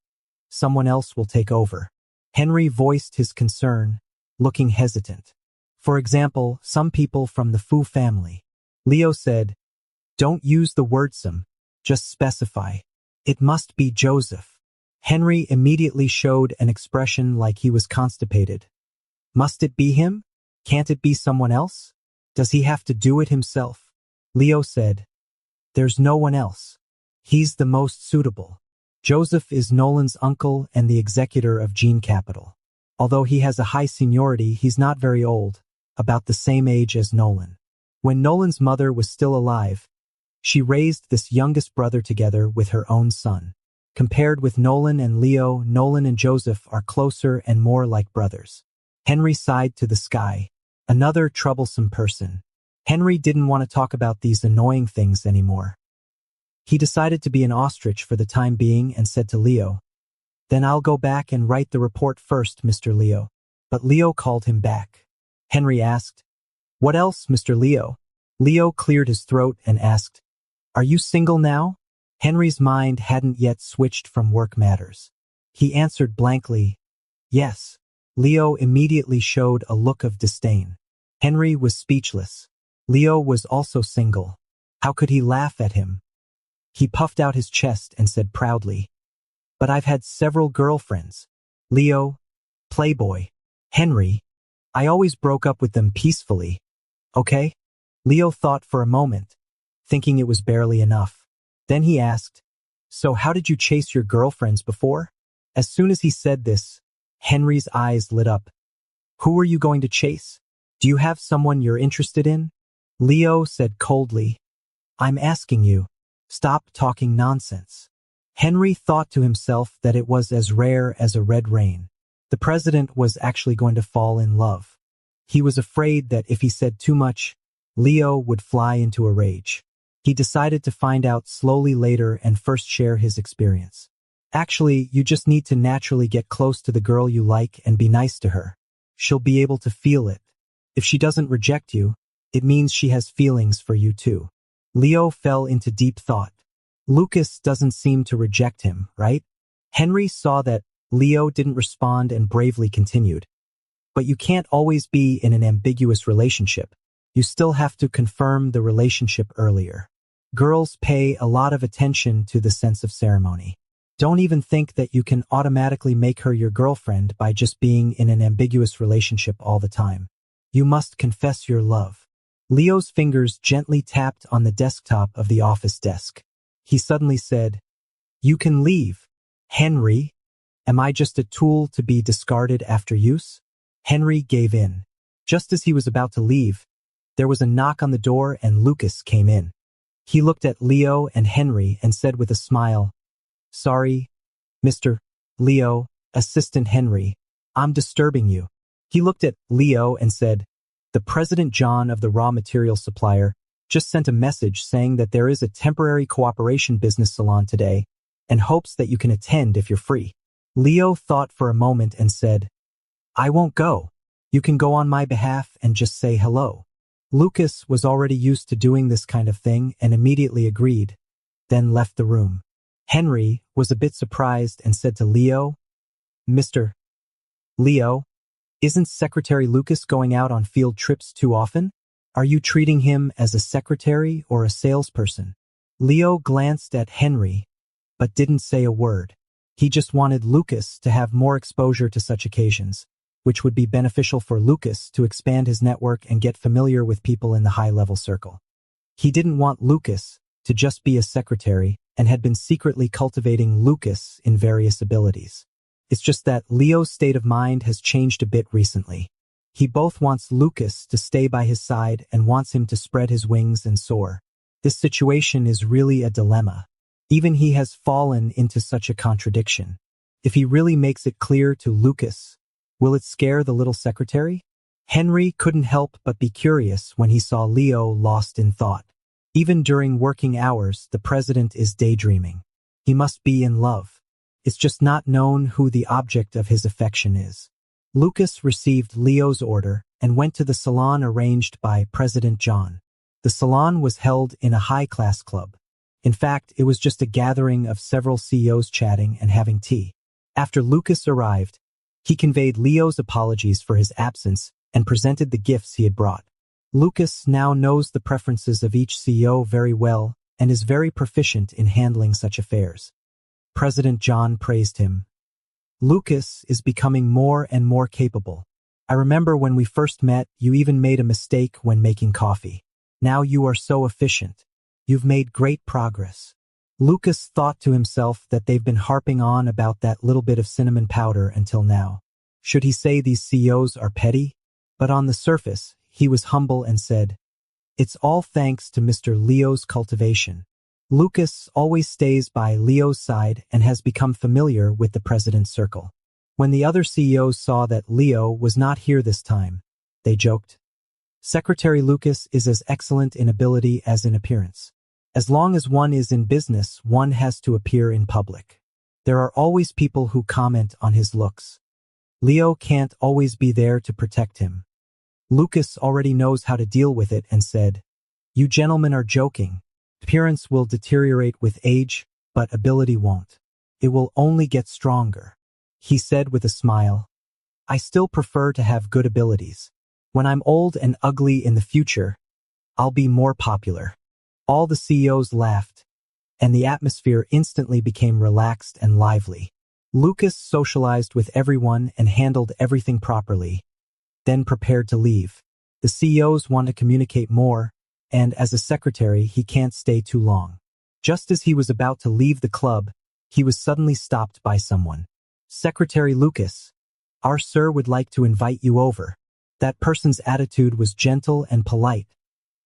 [SPEAKER 1] someone else will take over." Henry voiced his concern, looking hesitant. "For example, some people from the Fu family." Leo said, "Don't use the word some, just specify. It must be Joseph." Henry immediately showed an expression like he was constipated. "Must it be him? Can't it be someone else? Does he have to do it himself?" Leo said, "There's no one else. He's the most suitable. Joseph is Nolan's uncle and the executor of Gene Capital. Although he has a high seniority, he's not very old, about the same age as Nolan. When Nolan's mother was still alive, she raised this youngest brother together with her own son. Compared with Nolan and Leo, Nolan and Joseph are closer and more like brothers." Henry sighed to the sky. Another troublesome person. Henry didn't want to talk about these annoying things anymore. He decided to be an ostrich for the time being and said to Leo, "Then I'll go back and write the report first, Mr. Leo." But Leo called him back. Henry asked, "What else, Mr. Leo?" Leo cleared his throat and asked, "Are you single now?" Henry's mind hadn't yet switched from work matters. He answered blankly, "Yes." Leo immediately showed a look of disdain. Henry was speechless. Leo was also single. How could he laugh at him? He puffed out his chest and said proudly, "But I've had several girlfriends. Leo, playboy, Henry, I always broke up with them peacefully. Okay?" Leo thought for a moment, thinking it was barely enough. Then he asked, "So how did you chase your girlfriends before?" As soon as he said this, Henry's eyes lit up. "Who were you going to chase? Do you have someone you're interested in?" Leo said coldly, "I'm asking you, stop talking nonsense." Henry thought to himself that it was as rare as a red rain. The president was actually going to fall in love. He was afraid that if he said too much, Leo would fly into a rage. He decided to find out slowly later and first share his experience. "Actually, you just need to naturally get close to the girl you like and be nice to her. She'll be able to feel it. If she doesn't reject you, it means she has feelings for you too." Leo fell into deep thought. Lucas doesn't seem to reject him, right? Henry saw that Leo didn't respond and bravely continued. "But you can't always be in an ambiguous relationship. You still have to confirm the relationship earlier. Girls pay a lot of attention to the sense of ceremony. Don't even think that you can automatically make her your girlfriend by just being in an ambiguous relationship all the time. You must confess your love." Leo's fingers gently tapped on the desktop of the office desk. He suddenly said, "You can leave. Henry, am I just a tool to be discarded after use?" Henry gave in. Just as he was about to leave, there was a knock on the door and Lucas came in. He looked at Leo and Henry and said with a smile, "Sorry, Mr. Leo, Assistant Henry, I'm disturbing you." He looked at Leo and said, "The President John of the raw material supplier just sent a message saying that there is a temporary cooperation business salon today and hopes that you can attend if you're free." Leo thought for a moment and said, "I won't go. You can go on my behalf and just say hello." Lucas was already used to doing this kind of thing and immediately agreed, then left the room. Henry was a bit surprised and said to Leo, "Mr. Leo, isn't Secretary Lucas going out on field trips too often? Are you treating him as a secretary or a salesperson?" Leo glanced at Henry, but didn't say a word. He just wanted Lucas to have more exposure to such occasions, which would be beneficial for Lucas to expand his network and get familiar with people in the high-level circle. He didn't want Lucas to just be a secretary and had been secretly cultivating Lucas in various abilities. It's just that Leo's state of mind has changed a bit recently. He both wants Lucas to stay by his side and wants him to spread his wings and soar. This situation is really a dilemma. Even he has fallen into such a contradiction. If he really makes it clear to Lucas, will it scare the little secretary? Henry couldn't help but be curious when he saw Leo lost in thought. Even during working hours, the president is daydreaming. He must be in love. It's just not known who the object of his affection is. Lucas received Leo's order and went to the salon arranged by President John. The salon was held in a high-class club. In fact, it was just a gathering of several CEOs chatting and having tea. After Lucas arrived, he conveyed Leo's apologies for his absence and presented the gifts he had brought. Lucas now knows the preferences of each CEO very well and is very proficient in handling such affairs. President John praised him. "Lucas is becoming more and more capable. I remember when we first met, you even made a mistake when making coffee. Now you are so efficient. You've made great progress." Lucas thought to himself that they've been harping on about that little bit of cinnamon powder until now. Should he say these CEOs are petty? But on the surface, he was humble and said, "It's all thanks to Mr. Leo's cultivation." Lucas always stays by Leo's side and has become familiar with the president's circle. When the other CEOs saw that Leo was not here this time, they joked, "Secretary Lucas is as excellent in ability as in appearance." As long as one is in business, one has to appear in public. There are always people who comment on his looks. Leo can't always be there to protect him. Lucas already knows how to deal with it and said, "You gentlemen are joking. Appearance will deteriorate with age, but ability won't. It will only get stronger." He said with a smile, "I still prefer to have good abilities. When I'm old and ugly in the future, I'll be more popular." All the CEOs laughed, and the atmosphere instantly became relaxed and lively. Lucas socialized with everyone and handled everything properly, then prepared to leave. The CEOs want to communicate more, and as a secretary, he can't stay too long. Just as he was about to leave the club, he was suddenly stopped by someone. "Secretary Lucas, our sir would like to invite you over." That person's attitude was gentle and polite,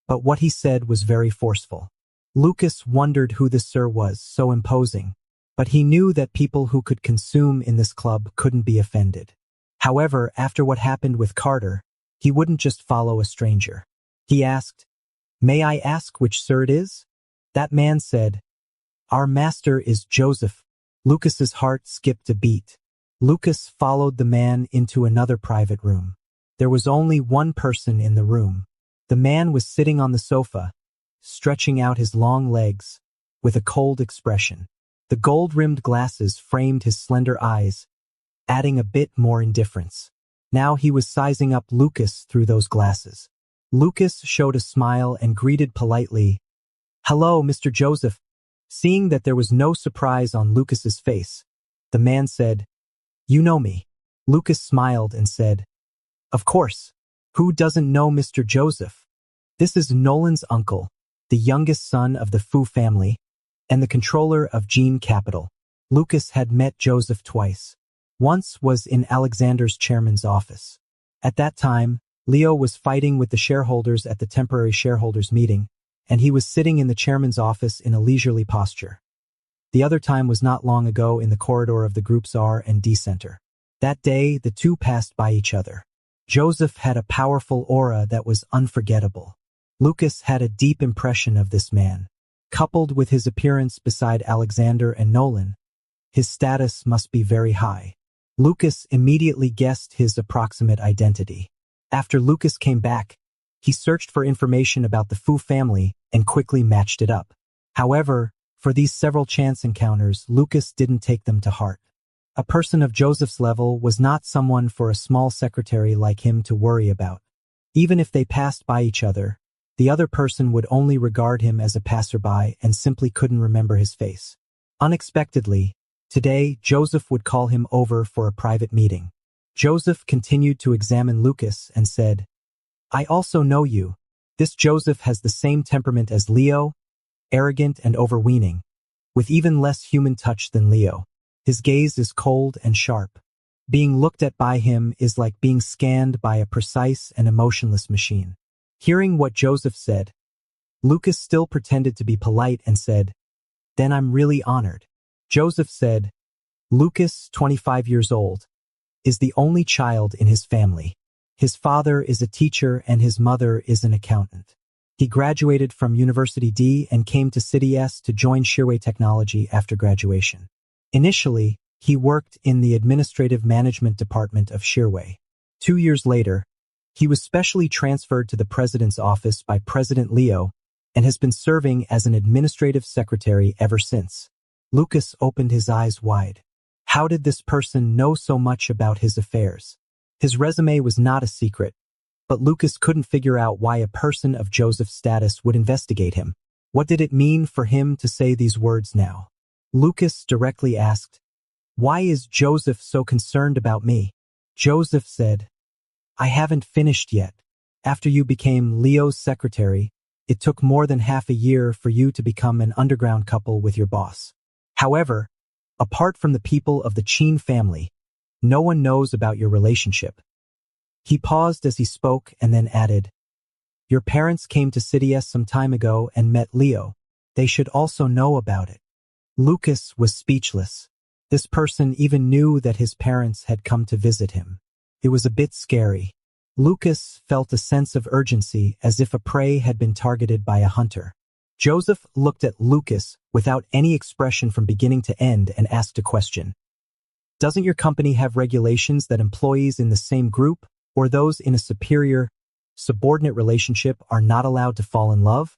[SPEAKER 1] but what he said was very forceful. Lucas wondered who this sir was, so imposing, but he knew that people who could consume in this club couldn't be offended. However, after what happened with Carter, he wouldn't just follow a stranger. He asked, "May I ask which sir it is?" That man said, "Our master is Joseph." Lucas's heart skipped a beat. Lucas followed the man into another private room. There was only one person in the room. The man was sitting on the sofa, stretching out his long legs, with a cold expression. The gold-rimmed glasses framed his slender eyes, adding a bit more indifference. Now he was sizing up Lucas through those glasses. Lucas showed a smile and greeted politely, "Hello, Mr. Joseph." Seeing that there was no surprise on Lucas's face, the man said, "You know me." Lucas smiled and said, "Of course. Who doesn't know Mr. Joseph? This is Nolan's uncle, the youngest son of the Fu family, and the controller of Gene Capital." Lucas had met Joseph twice. Once was in Alexander's chairman's office. At that time, Leo was fighting with the shareholders at the temporary shareholders meeting, and he was sitting in the chairman's office in a leisurely posture. The other time was not long ago in the corridor of the group's R&D center. That day, the two passed by each other. Joseph had a powerful aura that was unforgettable. Lucas had a deep impression of this man. Coupled with his appearance beside Alexander and Nolan, his status must be very high. Lucas immediately guessed his approximate identity. After Lucas came back, he searched for information about the Fu family and quickly matched it up. However, for these several chance encounters, Lucas didn't take them to heart. A person of Joseph's level was not someone for a small secretary like him to worry about. Even if they passed by each other, the other person would only regard him as a passerby and simply couldn't remember his face. Unexpectedly, today, Joseph would call him over for a private meeting. Joseph continued to examine Lucas and said, "I also know you. This Joseph has the same temperament as Leo, arrogant and overweening, with even less human touch than Leo. His gaze is cold and sharp. Being looked at by him is like being scanned by a precise and emotionless machine." Hearing what Joseph said, Lucas still pretended to be polite and said, "Then I'm really honored." Joseph said, "Lucas, 25 years old, is the only child in his family. His father is a teacher and his mother is an accountant. He graduated from University D and came to City S to join Shearway Technology after graduation. Initially, he worked in the administrative management department of Shearway. 2 years later, he was specially transferred to the president's office by President Leo and has been serving as an administrative secretary ever since." Lucas opened his eyes wide. How did this person know so much about his affairs? His resume was not a secret, but Lucas couldn't figure out why a person of Joseph's status would investigate him. What did it mean for him to say these words now? Lucas directly asked, "Why is Joseph so concerned about me?" Joseph said, "I haven't finished yet. After you became Leo's secretary, it took more than half a year for you to become an underground couple with your boss. However, apart from the people of the Chin family, no one knows about your relationship." He paused as he spoke and then added, "Your parents came to City S some time ago and met Leo. They should also know about it." Lucas was speechless. This person even knew that his parents had come to visit him. It was a bit scary. Lucas felt a sense of urgency as if a prey had been targeted by a hunter. Joseph looked at Lucas without any expression from beginning to end and asked a question. Doesn't your company have regulations that employees in the same group or those in a superior, subordinate relationship are not allowed to fall in love?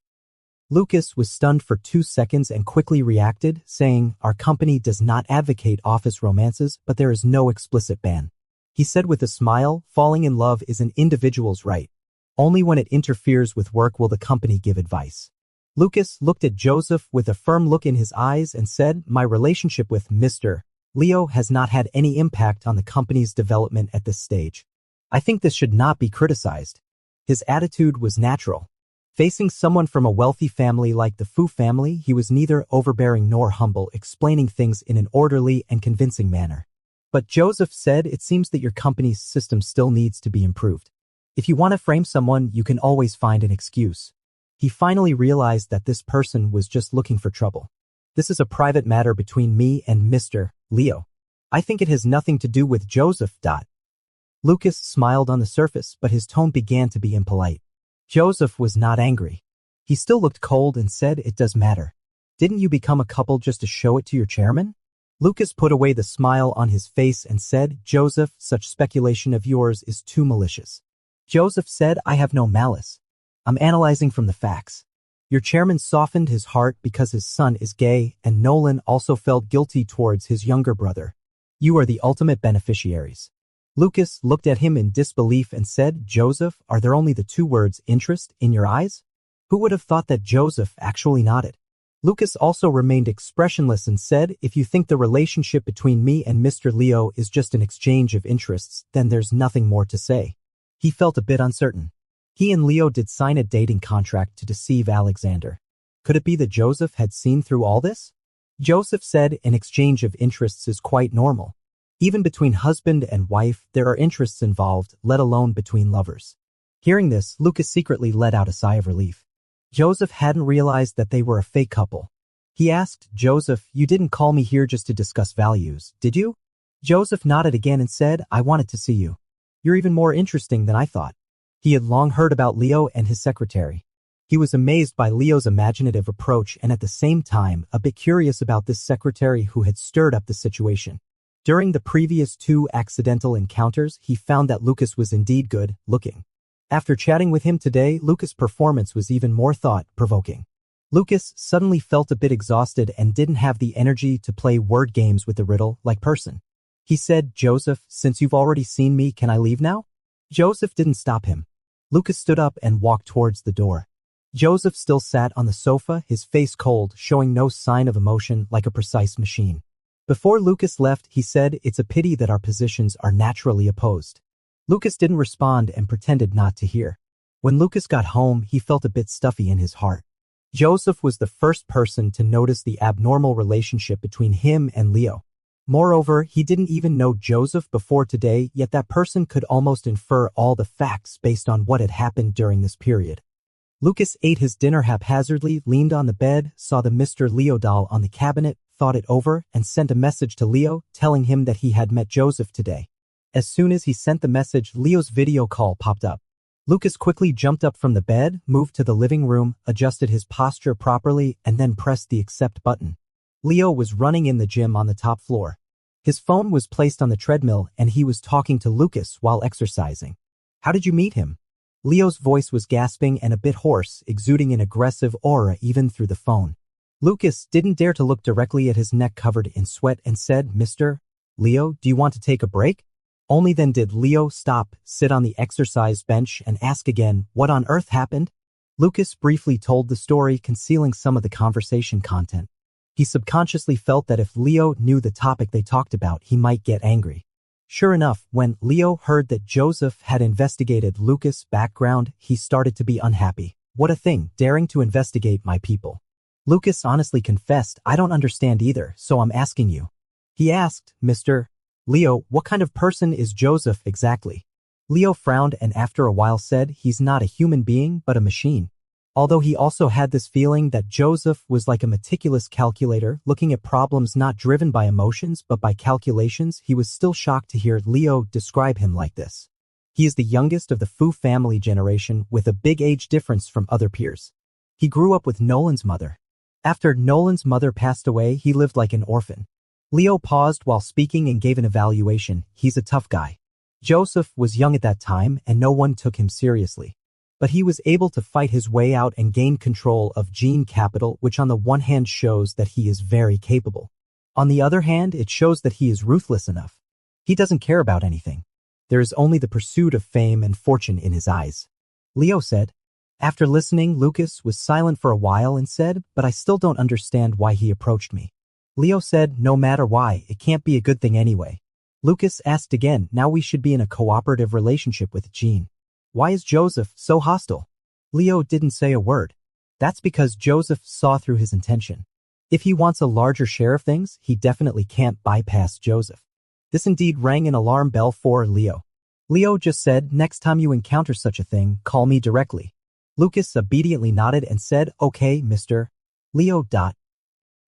[SPEAKER 1] Lucas was stunned for 2 seconds and quickly reacted, saying, "Our company does not advocate office romances, but there is no explicit ban." He said with a smile, "Falling in love is an individual's right. Only when it interferes with work will the company give advice." Lucas looked at Joseph with a firm look in his eyes and said, "My relationship with Mr. Leo has not had any impact on the company's development at this stage. I think this should not be criticized." His attitude was natural. Facing someone from a wealthy family like the Fu family, he was neither overbearing nor humble, explaining things in an orderly and convincing manner. But Joseph said, "It seems that your company's system still needs to be improved. If you want to frame someone, you can always find an excuse." He finally realized that this person was just looking for trouble. "This is a private matter between me and Mr. Leo. I think it has nothing to do with Joseph." Lucas smiled on the surface, but his tone began to be impolite. Joseph was not angry. He still looked cold and said, "It does matter. Didn't you become a couple just to show it to your chairman?" Lucas put away the smile on his face and said, "Joseph, such speculation of yours is too malicious." Joseph said, "I have no malice. I'm analyzing from the facts. Your chairman softened his heart because his son is gay, and Nolan also felt guilty towards his younger brother. You are the ultimate beneficiaries." Lucas looked at him in disbelief and said, "Joseph, are there only the 2 words interest in your eyes?" Who would have thought that Joseph actually nodded? Lucas also remained expressionless and said, "If you think the relationship between me and Mr. Leo is just an exchange of interests, then there's nothing more to say." He felt a bit uncertain. He and Leo did sign a dating contract to deceive Alexander. Could it be that Joseph had seen through all this? Joseph said, "An exchange of interests is quite normal. Even between husband and wife, there are interests involved, let alone between lovers." Hearing this, Lucas secretly let out a sigh of relief. Joseph hadn't realized that they were a fake couple. He asked, "Joseph, you didn't call me here just to discuss values, did you?" Joseph nodded again and said, "I wanted to see you. You're even more interesting than I thought." He had long heard about Leo and his secretary. He was amazed by Leo's imaginative approach and at the same time a bit curious about this secretary who had stirred up the situation. During the previous 2 accidental encounters, he found that Lucas was indeed good looking. After chatting with him today, Lucas' performance was even more thought-provoking. Lucas suddenly felt a bit exhausted and didn't have the energy to play word games with the riddle-like person. He said, "Joseph, since you've already seen me, can I leave now?" Joseph didn't stop him. Lucas stood up and walked towards the door. Joseph still sat on the sofa, his face cold, showing no sign of emotion, like a precise machine. Before Lucas left, he said, "It's a pity that our positions are naturally opposed." Lucas didn't respond and pretended not to hear. When Lucas got home, he felt a bit stuffy in his heart. Joseph was the first person to notice the abnormal relationship between him and Leo. Moreover, he didn't even know Joseph before today, yet that person could almost infer all the facts based on what had happened during this period. Lucas ate his dinner haphazardly, leaned on the bed, saw the Mr. Leo doll on the cabinet, thought it over, and sent a message to Leo, telling him that he had met Joseph today. As soon as he sent the message, Leo's video call popped up. Lucas quickly jumped up from the bed, moved to the living room, adjusted his posture properly, and then pressed the accept button. Leo was running in the gym on the top floor. His phone was placed on the treadmill and he was talking to Lucas while exercising. "How did you meet him?" Leo's voice was gasping and a bit hoarse, exuding an aggressive aura even through the phone. Lucas didn't dare to look directly at his neck covered in sweat and said, "Mr. Leo, do you want to take a break?" Only then did Leo stop, sit on the exercise bench, and ask again, "What on earth happened?" Lucas briefly told the story, concealing some of the conversation content. He subconsciously felt that if Leo knew the topic they talked about, he might get angry. Sure enough, when Leo heard that Joseph had investigated Lucas' background, he started to be unhappy. "What a thing, daring to investigate my people." Lucas honestly confessed, "I don't understand either, so I'm asking you." He asked, "Mr. Leo, what kind of person is Joseph exactly?" Leo frowned and after a while said, "He's not a human being, but a machine." Although he also had this feeling that Joseph was like a meticulous calculator, looking at problems not driven by emotions but by calculations, he was still shocked to hear Leo describe him like this. He is the youngest of the Fu family generation with a big age difference from other peers. He grew up with Nolan's mother. After Nolan's mother passed away, he lived like an orphan. Leo paused while speaking and gave an evaluation. He's a tough guy. Joseph was young at that time and no one took him seriously. But he was able to fight his way out and gain control of Gene Capital, which on the one hand shows that he is very capable. On the other hand, it shows that he is ruthless enough. He doesn't care about anything. There is only the pursuit of fame and fortune in his eyes. Leo said. After listening, Lucas was silent for a while and said, but I still don't understand why he approached me. Leo said, no matter why, it can't be a good thing anyway. Lucas asked again, now we should be in a cooperative relationship with Gene. Why is Joseph so hostile? Leo didn't say a word. That's because Joseph saw through his intention. If he wants a larger share of things, he definitely can't bypass Joseph. This indeed rang an alarm bell for Leo. Leo just said, next time you encounter such a thing, call me directly. Lucas obediently nodded and said, okay, Mr. Leo.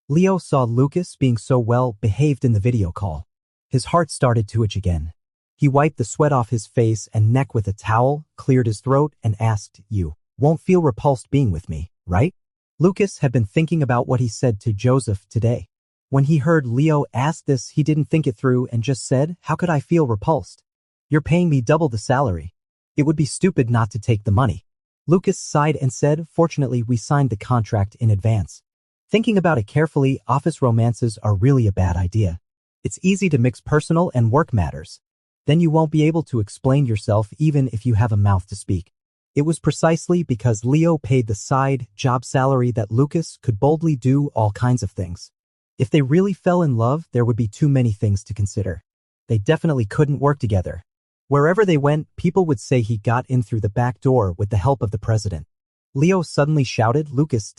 [SPEAKER 1] Leo saw Lucas being so well behaved in the video call. His heart started to itch again. He wiped the sweat off his face and neck with a towel, cleared his throat, and asked, you won't feel repulsed being with me, right? Lucas had been thinking about what he said to Joseph today. When he heard Leo ask this, he didn't think it through and just said, how could I feel repulsed? You're paying me double the salary. It would be stupid not to take the money. Lucas sighed and said, fortunately, we signed the contract in advance. Thinking about it carefully, office romances are really a bad idea. It's easy to mix personal and work matters. Then you won't be able to explain yourself even if you have a mouth to speak. It was precisely because Leo paid the side job salary that Lucas could boldly do all kinds of things. If they really fell in love, there would be too many things to consider. They definitely couldn't work together. Wherever they went, people would say he got in through the back door with the help of the president. Leo suddenly shouted, Lucas.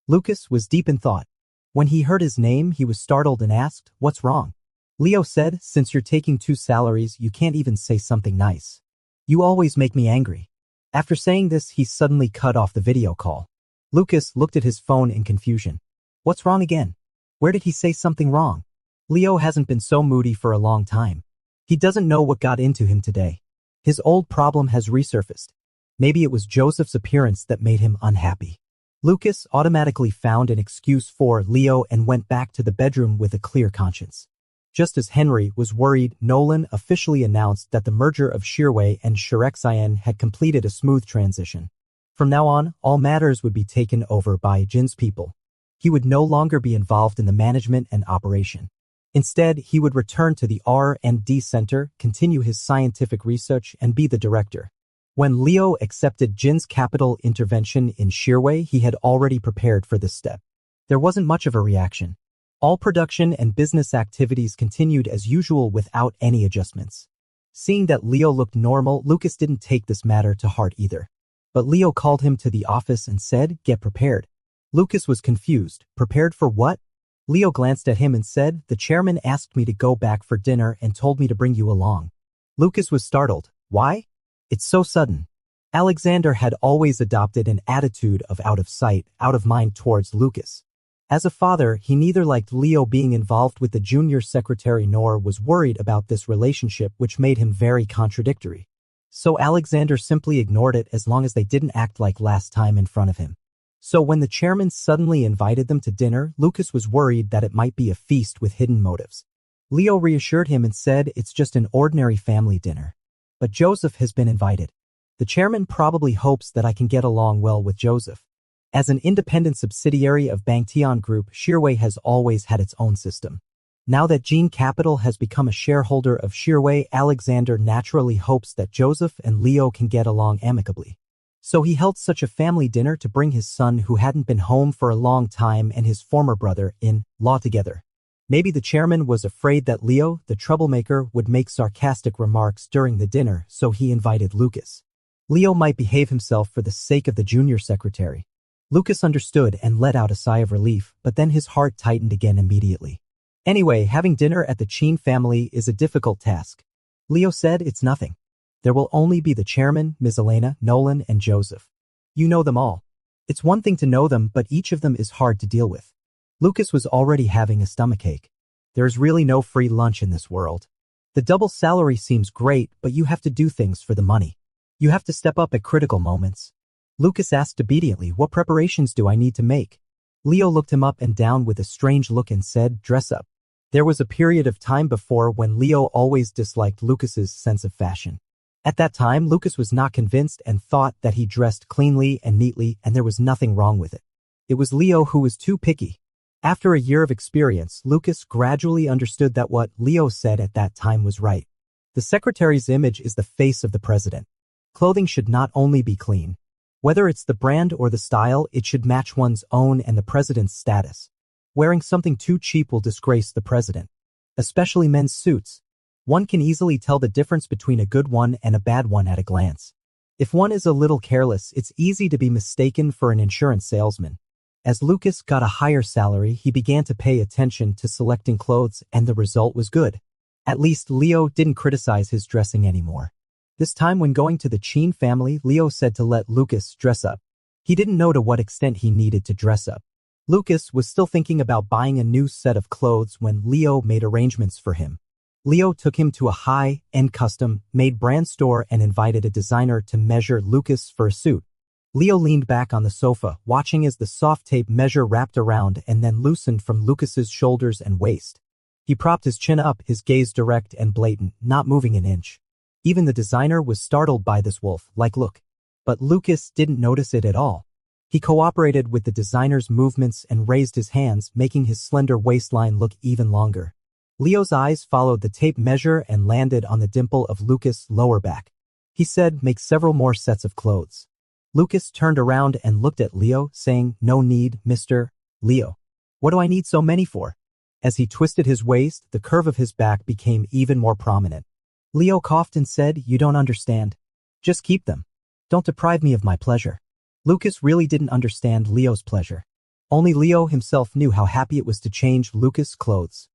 [SPEAKER 1] Lucas was deep in thought. When he heard his name, he was startled and asked, what's wrong? Leo said, since you're taking 2 salaries, you can't even say something nice. You always make me angry. After saying this, he suddenly cut off the video call. Lucas looked at his phone in confusion. What's wrong again? Where did he say something wrong? Leo hasn't been so moody for a long time. He doesn't know what got into him today. His old problem has resurfaced. Maybe it was Joseph's appearance that made him unhappy. Lucas automatically found an excuse for Leo and went back to the bedroom with a clear conscience. Just as Henry was worried, Nolan officially announced that the merger of Shearway and Shirexien had completed a smooth transition. From now on, all matters would be taken over by Jin's people. He would no longer be involved in the management and operation. Instead, he would return to the R&D center, continue his scientific research, and be the director. When Leo accepted Jin's capital intervention in Shearway, he had already prepared for this step. There wasn't much of a reaction. All production and business activities continued as usual without any adjustments. Seeing that Leo looked normal, Lucas didn't take this matter to heart either. But Leo called him to the office and said, get prepared. Lucas was confused. Prepared for what? Leo glanced at him and said, the chairman asked me to go back for dinner and told me to bring you along. Lucas was startled. Why? It's so sudden. Alexander had always adopted an attitude of out of sight, out of mind towards Lucas. As a father, he neither liked Leo being involved with the junior secretary nor was worried about this relationship, which made him very contradictory. So Alexander simply ignored it as long as they didn't act like last time in front of him. So when the chairman suddenly invited them to dinner, Lucas was worried that it might be a feast with hidden motives. Leo reassured him and said, it's just an ordinary family dinner. But Joseph has been invited. The chairman probably hopes that I can get along well with Joseph. As an independent subsidiary of Bangtian Group, Shearway has always had its own system. Now that Gene Capital has become a shareholder of Shearway, Alexander naturally hopes that Joseph and Leo can get along amicably. So he held such a family dinner to bring his son, who hadn't been home for a long time, and his former brother-in-law together. Maybe the chairman was afraid that Leo, the troublemaker, would make sarcastic remarks during the dinner, so he invited Lucas. Leo might behave himself for the sake of the junior secretary. Lucas understood and let out a sigh of relief, but then his heart tightened again immediately. Anyway, having dinner at the Chin family is a difficult task. Leo said, it's nothing. There will only be the chairman, Ms. Elena, Nolan, and Joseph. You know them all. It's one thing to know them, but each of them is hard to deal with. Lucas was already having a stomachache. There is really no free lunch in this world. The double salary seems great, but you have to do things for the money. You have to step up at critical moments. Lucas asked obediently, what preparations do I need to make? Leo looked him up and down with a strange look and said, dress up. There was a period of time before when Leo always disliked Lucas's sense of fashion. At that time, Lucas was not convinced and thought that he dressed cleanly and neatly and there was nothing wrong with it. It was Leo who was too picky. After a year of experience, Lucas gradually understood that what Leo said at that time was right. The secretary's image is the face of the president. Clothing should not only be clean. Whether it's the brand or the style, it should match one's own and the president's status. Wearing something too cheap will disgrace the president. Especially men's suits. One can easily tell the difference between a good one and a bad one at a glance. If one is a little careless, it's easy to be mistaken for an insurance salesman. As Lucas got a higher salary, he began to pay attention to selecting clothes and the result was good. At least Leo didn't criticize his dressing anymore. This time when going to the Chin family, Leo said to let Lucas dress up. He didn't know to what extent he needed to dress up. Lucas was still thinking about buying a new set of clothes when Leo made arrangements for him. Leo took him to a high-end custom-made brand store and invited a designer to measure Lucas for a suit. Leo leaned back on the sofa, watching as the soft tape measure wrapped around and then loosened from Lucas's shoulders and waist. He propped his chin up, his gaze direct and blatant, not moving an inch. Even the designer was startled by this wolf-like look. But Lucas didn't notice it at all. He cooperated with the designer's movements and raised his hands, making his slender waistline look even longer. Leo's eyes followed the tape measure and landed on the dimple of Lucas' lower back. He said, make several more sets of clothes. Lucas turned around and looked at Leo, saying, no need, Mr. Leo. What do I need so many for? As he twisted his waist, the curve of his back became even more prominent. Leo coughed and said, you don't understand. Just keep them. Don't deprive me of my pleasure. Lucas really didn't understand Leo's pleasure. Only Leo himself knew how happy it was to change Lucas' clothes.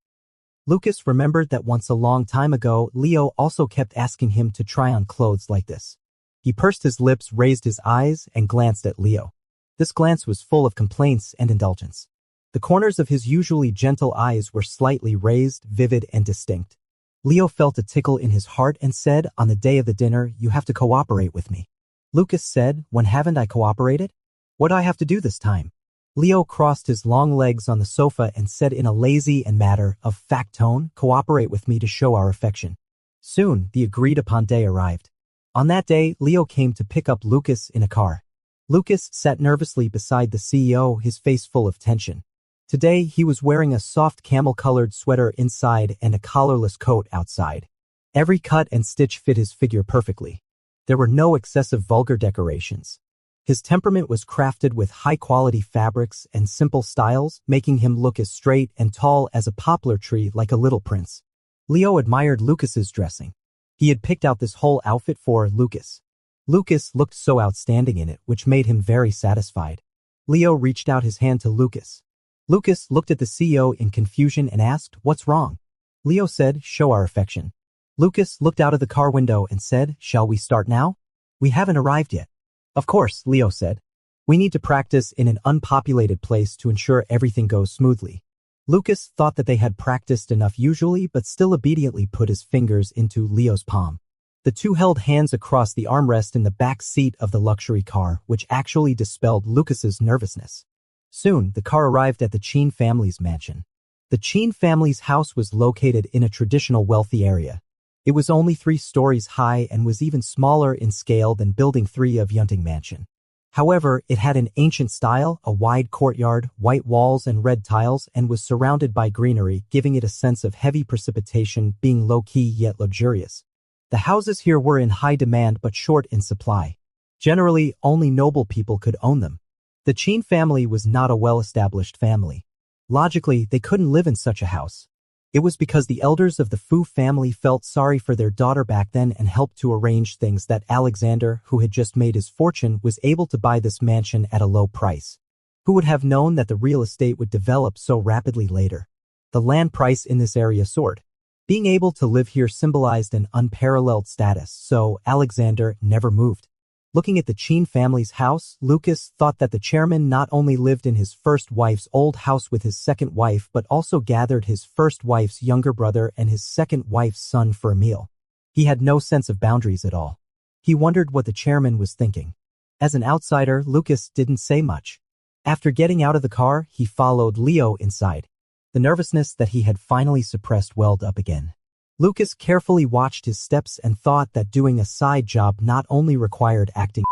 [SPEAKER 1] Lucas remembered that once a long time ago, Leo also kept asking him to try on clothes like this. He pursed his lips, raised his eyes, and glanced at Leo. This glance was full of complaints and indulgence. The corners of his usually gentle eyes were slightly raised, vivid, and distinct. Leo felt a tickle in his heart and said, on the day of the dinner, you have to cooperate with me. Lucas said, when haven't I cooperated? What do I have to do this time? Leo crossed his long legs on the sofa and said in a lazy and matter-of-fact tone, cooperate with me to show our affection. Soon, the agreed-upon day arrived. On that day, Leo came to pick up Lucas in a car. Lucas sat nervously beside the CEO, his face full of tension. Today, he was wearing a soft camel-colored sweater inside and a collarless coat outside. Every cut and stitch fit his figure perfectly. There were no excessive vulgar decorations. His temperament was crafted with high-quality fabrics and simple styles, making him look as straight and tall as a poplar tree like a little prince. Leo admired Lucas's dressing. He had picked out this whole outfit for Lucas. Lucas looked so outstanding in it, which made him very satisfied. Leo reached out his hand to Lucas. Lucas looked at the CEO in confusion and asked, what's wrong? Leo said, show our affection. Lucas looked out of the car window and said, shall we start now? We haven't arrived yet. Of course, Leo said. We need to practice in an unpopulated place to ensure everything goes smoothly. Lucas thought that they had practiced enough usually, but still obediently put his fingers into Leo's palm. The two held hands across the armrest in the back seat of the luxury car, which actually dispelled Lucas's nervousness. Soon, the car arrived at the Chin family's mansion. The Chin family's house was located in a traditional wealthy area. It was only 3 stories high and was even smaller in scale than Building 3 of Yunting Mansion. However, it had an ancient style, a wide courtyard, white walls and red tiles, and was surrounded by greenery, giving it a sense of heavy precipitation, being low-key yet luxurious. The houses here were in high demand but short in supply. Generally, only noble people could own them. The Chin family was not a well-established family. Logically, they couldn't live in such a house. It was because the elders of the Fu family felt sorry for their daughter back then and helped to arrange things that Alexander, who had just made his fortune, was able to buy this mansion at a low price. Who would have known that the real estate would develop so rapidly later? The land price in this area soared. Being able to live here symbolized an unparalleled status, so Alexander never moved. Looking at the Chin family's house, Lucas thought that the chairman not only lived in his first wife's old house with his second wife but also gathered his first wife's younger brother and his second wife's son for a meal. He had no sense of boundaries at all. He wondered what the chairman was thinking. As an outsider, Lucas didn't say much. After getting out of the car, he followed Leo inside. The nervousness that he had finally suppressed welled up again. Lucas carefully watched his steps and thought that doing a side job not only required acting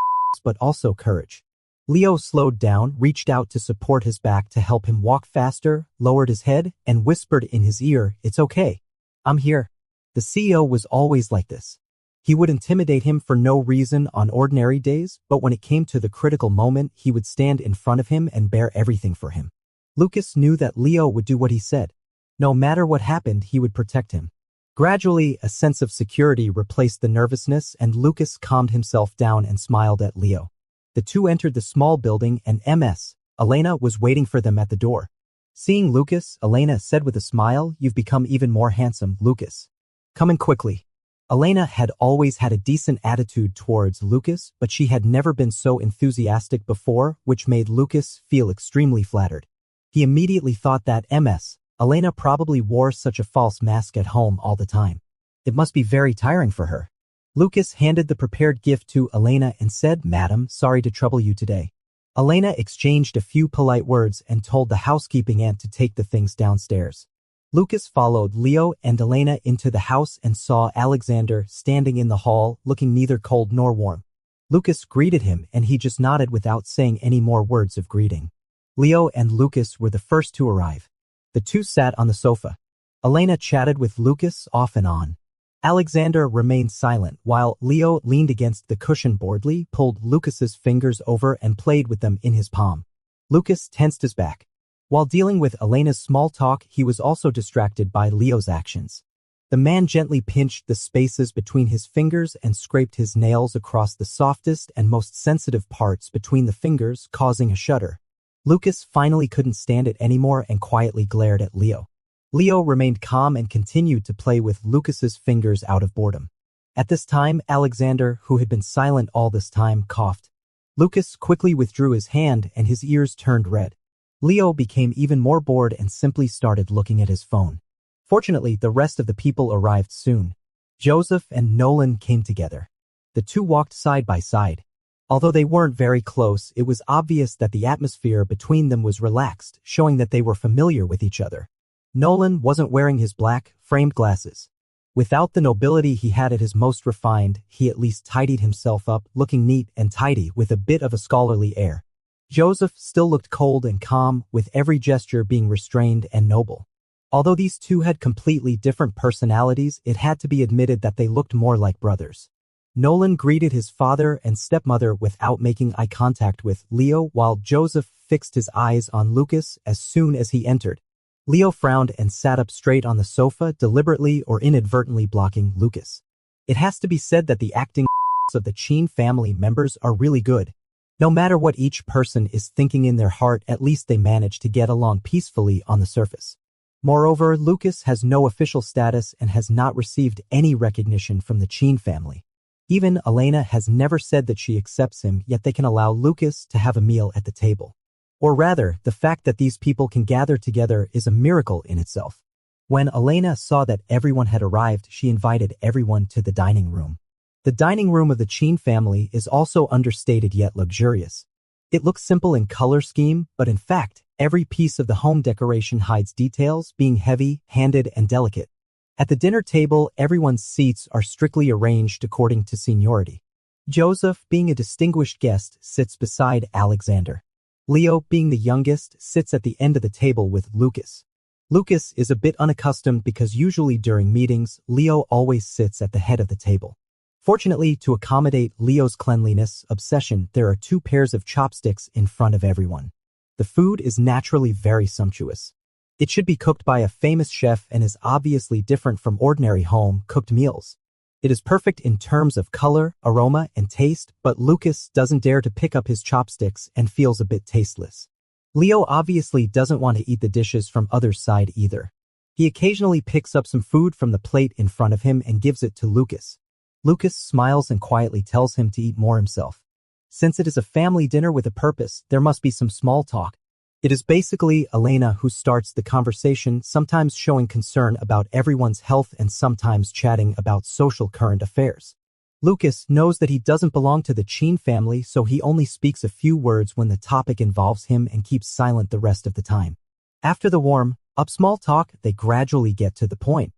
[SPEAKER 1] but also courage. Leo slowed down, reached out to support his back to help him walk faster, lowered his head, and whispered in his ear, "It's okay. I'm here." The CEO was always like this. He would intimidate him for no reason on ordinary days, but when it came to the critical moment, he would stand in front of him and bear everything for him. Lucas knew that Leo would do what he said. No matter what happened, he would protect him. Gradually, a sense of security replaced the nervousness, and Lucas calmed himself down and smiled at Leo. The two entered the small building, and Elena was waiting for them at the door. Seeing Lucas, Elena said with a smile, "You've become even more handsome, Lucas. Come in quickly." Elena had always had a decent attitude towards Lucas, but she had never been so enthusiastic before, which made Lucas feel extremely flattered. He immediately thought that Elena probably wore such a false mask at home all the time. It must be very tiring for her. Lucas handed the prepared gift to Elena and said, "Madam, sorry to trouble you today." Elena exchanged a few polite words and told the housekeeping aunt to take the things downstairs. Lucas followed Leo and Elena into the house and saw Alexander standing in the hall, looking neither cold nor warm. Lucas greeted him and he just nodded without saying any more words of greeting. Leo and Lucas were the first to arrive. The two sat on the sofa. Elena chatted with Lucas off and on. Alexander remained silent while Leo leaned against the cushion boredly, pulled Lucas's fingers over and played with them in his palm. Lucas tensed his back. While dealing with Elena's small talk, he was also distracted by Leo's actions. The man gently pinched the spaces between his fingers and scraped his nails across the softest and most sensitive parts between the fingers, causing a shudder. Lucas finally couldn't stand it anymore and quietly glared at Leo. Leo remained calm and continued to play with Lucas's fingers out of boredom. At this time, Alexander, who had been silent all this time, coughed. Lucas quickly withdrew his hand and his ears turned red. Leo became even more bored and simply started looking at his phone. Fortunately, the rest of the people arrived soon. Joseph and Nolan came together. The two walked side by side. Although they weren't very close, it was obvious that the atmosphere between them was relaxed, showing that they were familiar with each other. Nolan wasn't wearing his black, framed glasses. Without the nobility he had at his most refined, he at least tidied himself up, looking neat and tidy with a bit of a scholarly air. Joseph still looked cold and calm, with every gesture being restrained and noble. Although these two had completely different personalities, it had to be admitted that they looked more like brothers. Nolan greeted his father and stepmother without making eye contact with Leo, while Joseph fixed his eyes on Lucas as soon as he entered. Leo frowned and sat up straight on the sofa, deliberately or inadvertently blocking Lucas. It has to be said that the acting of the Chin family members are really good. No matter what each person is thinking in their heart, at least they manage to get along peacefully on the surface. Moreover, Lucas has no official status and has not received any recognition from the Chin family. Even Elena has never said that she accepts him, yet they can allow Lucas to have a meal at the table. Or rather, the fact that these people can gather together is a miracle in itself. When Elena saw that everyone had arrived, she invited everyone to the dining room. The dining room of the Chin family is also understated yet luxurious. It looks simple in color scheme, but in fact, every piece of the home decoration hides details, being heavy-handed and delicate. At the dinner table, everyone's seats are strictly arranged according to seniority. Joseph, being a distinguished guest, sits beside Alexander. Leo, being the youngest, sits at the end of the table with Lucas. Lucas is a bit unaccustomed because usually during meetings, Leo always sits at the head of the table. Fortunately, to accommodate Leo's cleanliness obsession, there are 2 pairs of chopsticks in front of everyone. The food is naturally very sumptuous. It should be cooked by a famous chef and is obviously different from ordinary home-cooked meals. It is perfect in terms of color, aroma, and taste, but Lucas doesn't dare to pick up his chopsticks and feels a bit tasteless. Leo obviously doesn't want to eat the dishes from others' side either. He occasionally picks up some food from the plate in front of him and gives it to Lucas. Lucas smiles and quietly tells him to eat more himself. Since it is a family dinner with a purpose, there must be some small talk. It is basically Elena who starts the conversation, sometimes showing concern about everyone's health and sometimes chatting about social current affairs. Lucas knows that he doesn't belong to the Chin family, so he only speaks a few words when the topic involves him and keeps silent the rest of the time. After the warm-up small talk, they gradually get to the point.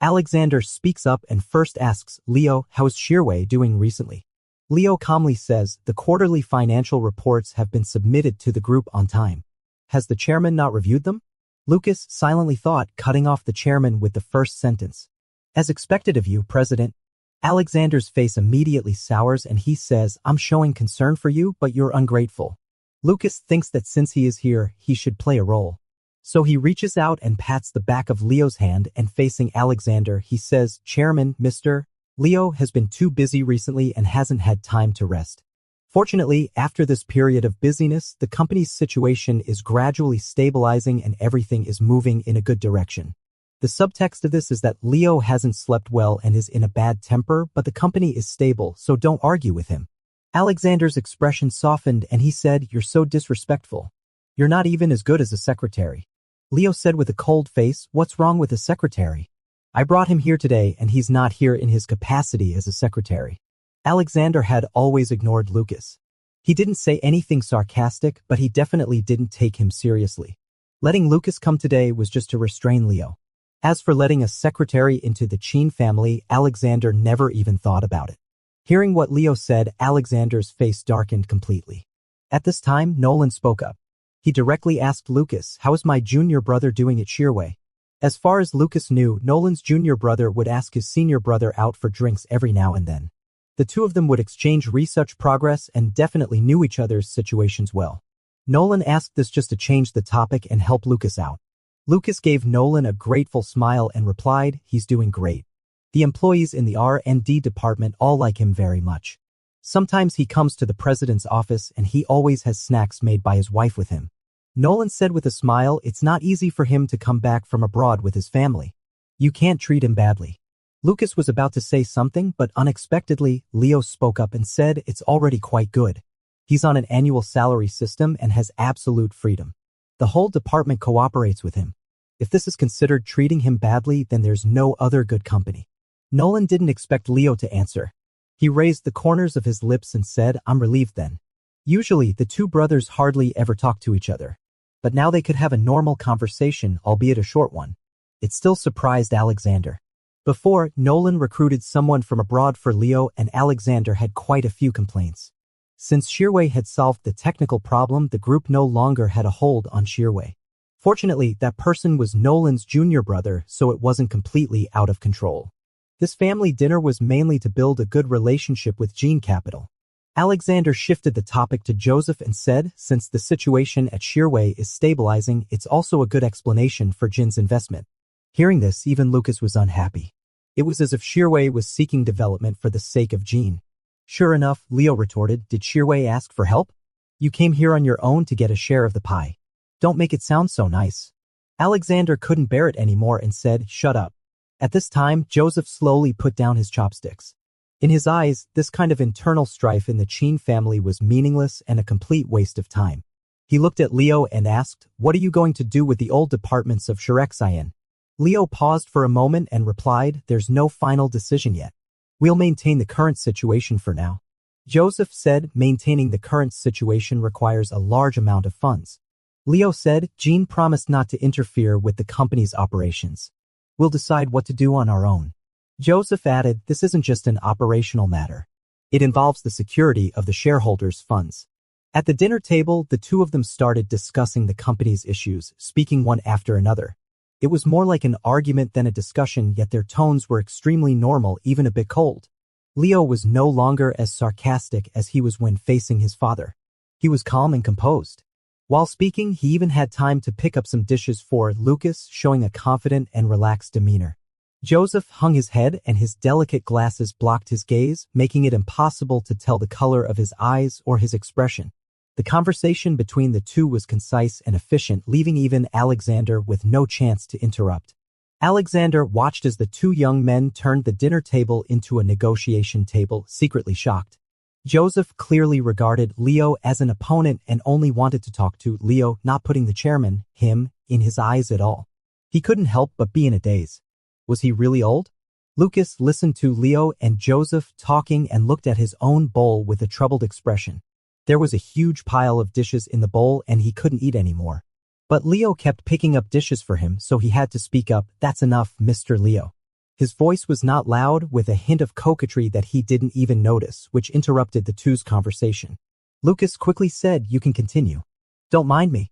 [SPEAKER 1] Alexander speaks up and first asks Leo how is Shirwei doing recently. Leo calmly says the quarterly financial reports have been submitted to the group on time. Has the chairman not reviewed them? Lucas silently thought, cutting off the chairman with the first sentence. As expected of you, President. Alexander's face immediately sours and he says, I'm showing concern for you, but you're ungrateful. Lucas thinks that since he is here, he should play a role. So he reaches out and pats the back of Leo's hand and facing Alexander, he says, Chairman, Mr. Leo has been too busy recently and hasn't had time to rest. Fortunately, after this period of busyness, the company's situation is gradually stabilizing and everything is moving in a good direction. The subtext of this is that Leo hasn't slept well and is in a bad temper, but the company is stable, so don't argue with him. Alexander's expression softened and he said, You're so disrespectful. You're not even as good as a secretary. Leo said with a cold face, What's wrong with a secretary? I brought him here today and he's not here in his capacity as a secretary. Alexander had always ignored Lucas. He didn't say anything sarcastic, but he definitely didn't take him seriously. Letting Lucas come today was just to restrain Leo. As for letting a secretary into the Chin family, Alexander never even thought about it. Hearing what Leo said, Alexander's face darkened completely. At this time, Nolan spoke up. He directly asked Lucas, How is my junior brother doing at Shirwei? As far as Lucas knew, Nolan's junior brother would ask his senior brother out for drinks every now and then. The two of them would exchange research progress and definitely knew each other's situations well. Nolan asked this just to change the topic and help Lucas out. Lucas gave Nolan a grateful smile and replied, He's doing great. The employees in the R&D department all like him very much. Sometimes he comes to the president's office and he always has snacks made by his wife with him. Nolan said with a smile, It's not easy for him to come back from abroad with his family. You can't treat him badly. Lucas was about to say something, but unexpectedly, Leo spoke up and said, It's already quite good. He's on an annual salary system and has absolute freedom. The whole department cooperates with him. If this is considered treating him badly, then there's no other good company. Nolan didn't expect Leo to answer. He raised the corners of his lips and said, I'm relieved then. Usually, the two brothers hardly ever talk to each other. But now they could have a normal conversation, albeit a short one. It still surprised Alexander. Before, Nolan recruited someone from abroad for Leo and Alexander had quite a few complaints. Since Shirwei had solved the technical problem, the group no longer had a hold on Shirwei. Fortunately, that person was Nolan's junior brother, so it wasn't completely out of control. This family dinner was mainly to build a good relationship with Gene Capital. Alexander shifted the topic to Joseph and said, Since the situation at Shirwei is stabilizing, it's also a good explanation for Jin's investment. Hearing this, even Lucas was unhappy. It was as if Shirwei was seeking development for the sake of Gene. Sure enough, Leo retorted, Did Shirwei ask for help? You came here on your own to get a share of the pie. Don't make it sound so nice. Alexander couldn't bear it anymore and said, Shut up. At this time, Joseph slowly put down his chopsticks. In his eyes, this kind of internal strife in the Chin family was meaningless and a complete waste of time. He looked at Leo and asked, What are you going to do with the old departments of Shirexien? Leo paused for a moment and replied, There's no final decision yet. We'll maintain the current situation for now. Joseph said, Maintaining the current situation requires a large amount of funds. Leo said, Gene promised not to interfere with the company's operations. We'll decide what to do on our own. Joseph added, This isn't just an operational matter. It involves the security of the shareholders' funds. At the dinner table, the two of them started discussing the company's issues, speaking one after another. It was more like an argument than a discussion, yet their tones were extremely normal, even a bit cold. Leo was no longer as sarcastic as he was when facing his father. He was calm and composed. While speaking, he even had time to pick up some dishes for Lucas, showing a confident and relaxed demeanor. Joseph hung his head and his delicate glasses blocked his gaze, making it impossible to tell the color of his eyes or his expression. The conversation between the two was concise and efficient, leaving even Alexander with no chance to interrupt. Alexander watched as the two young men turned the dinner table into a negotiation table, secretly shocked. Joseph clearly regarded Leo as an opponent and only wanted to talk to Leo, not putting the chairman, him, in his eyes at all. He couldn't help but be in a daze. Was he really old? Lucas listened to Leo and Joseph talking and looked at his own bowl with a troubled expression. There was a huge pile of dishes in the bowl and he couldn't eat anymore. But Leo kept picking up dishes for him, so he had to speak up. "That's enough, Mr. Leo." His voice was not loud, with a hint of coquetry that he didn't even notice, which interrupted the two's conversation. Lucas quickly said, "You can continue. Don't mind me."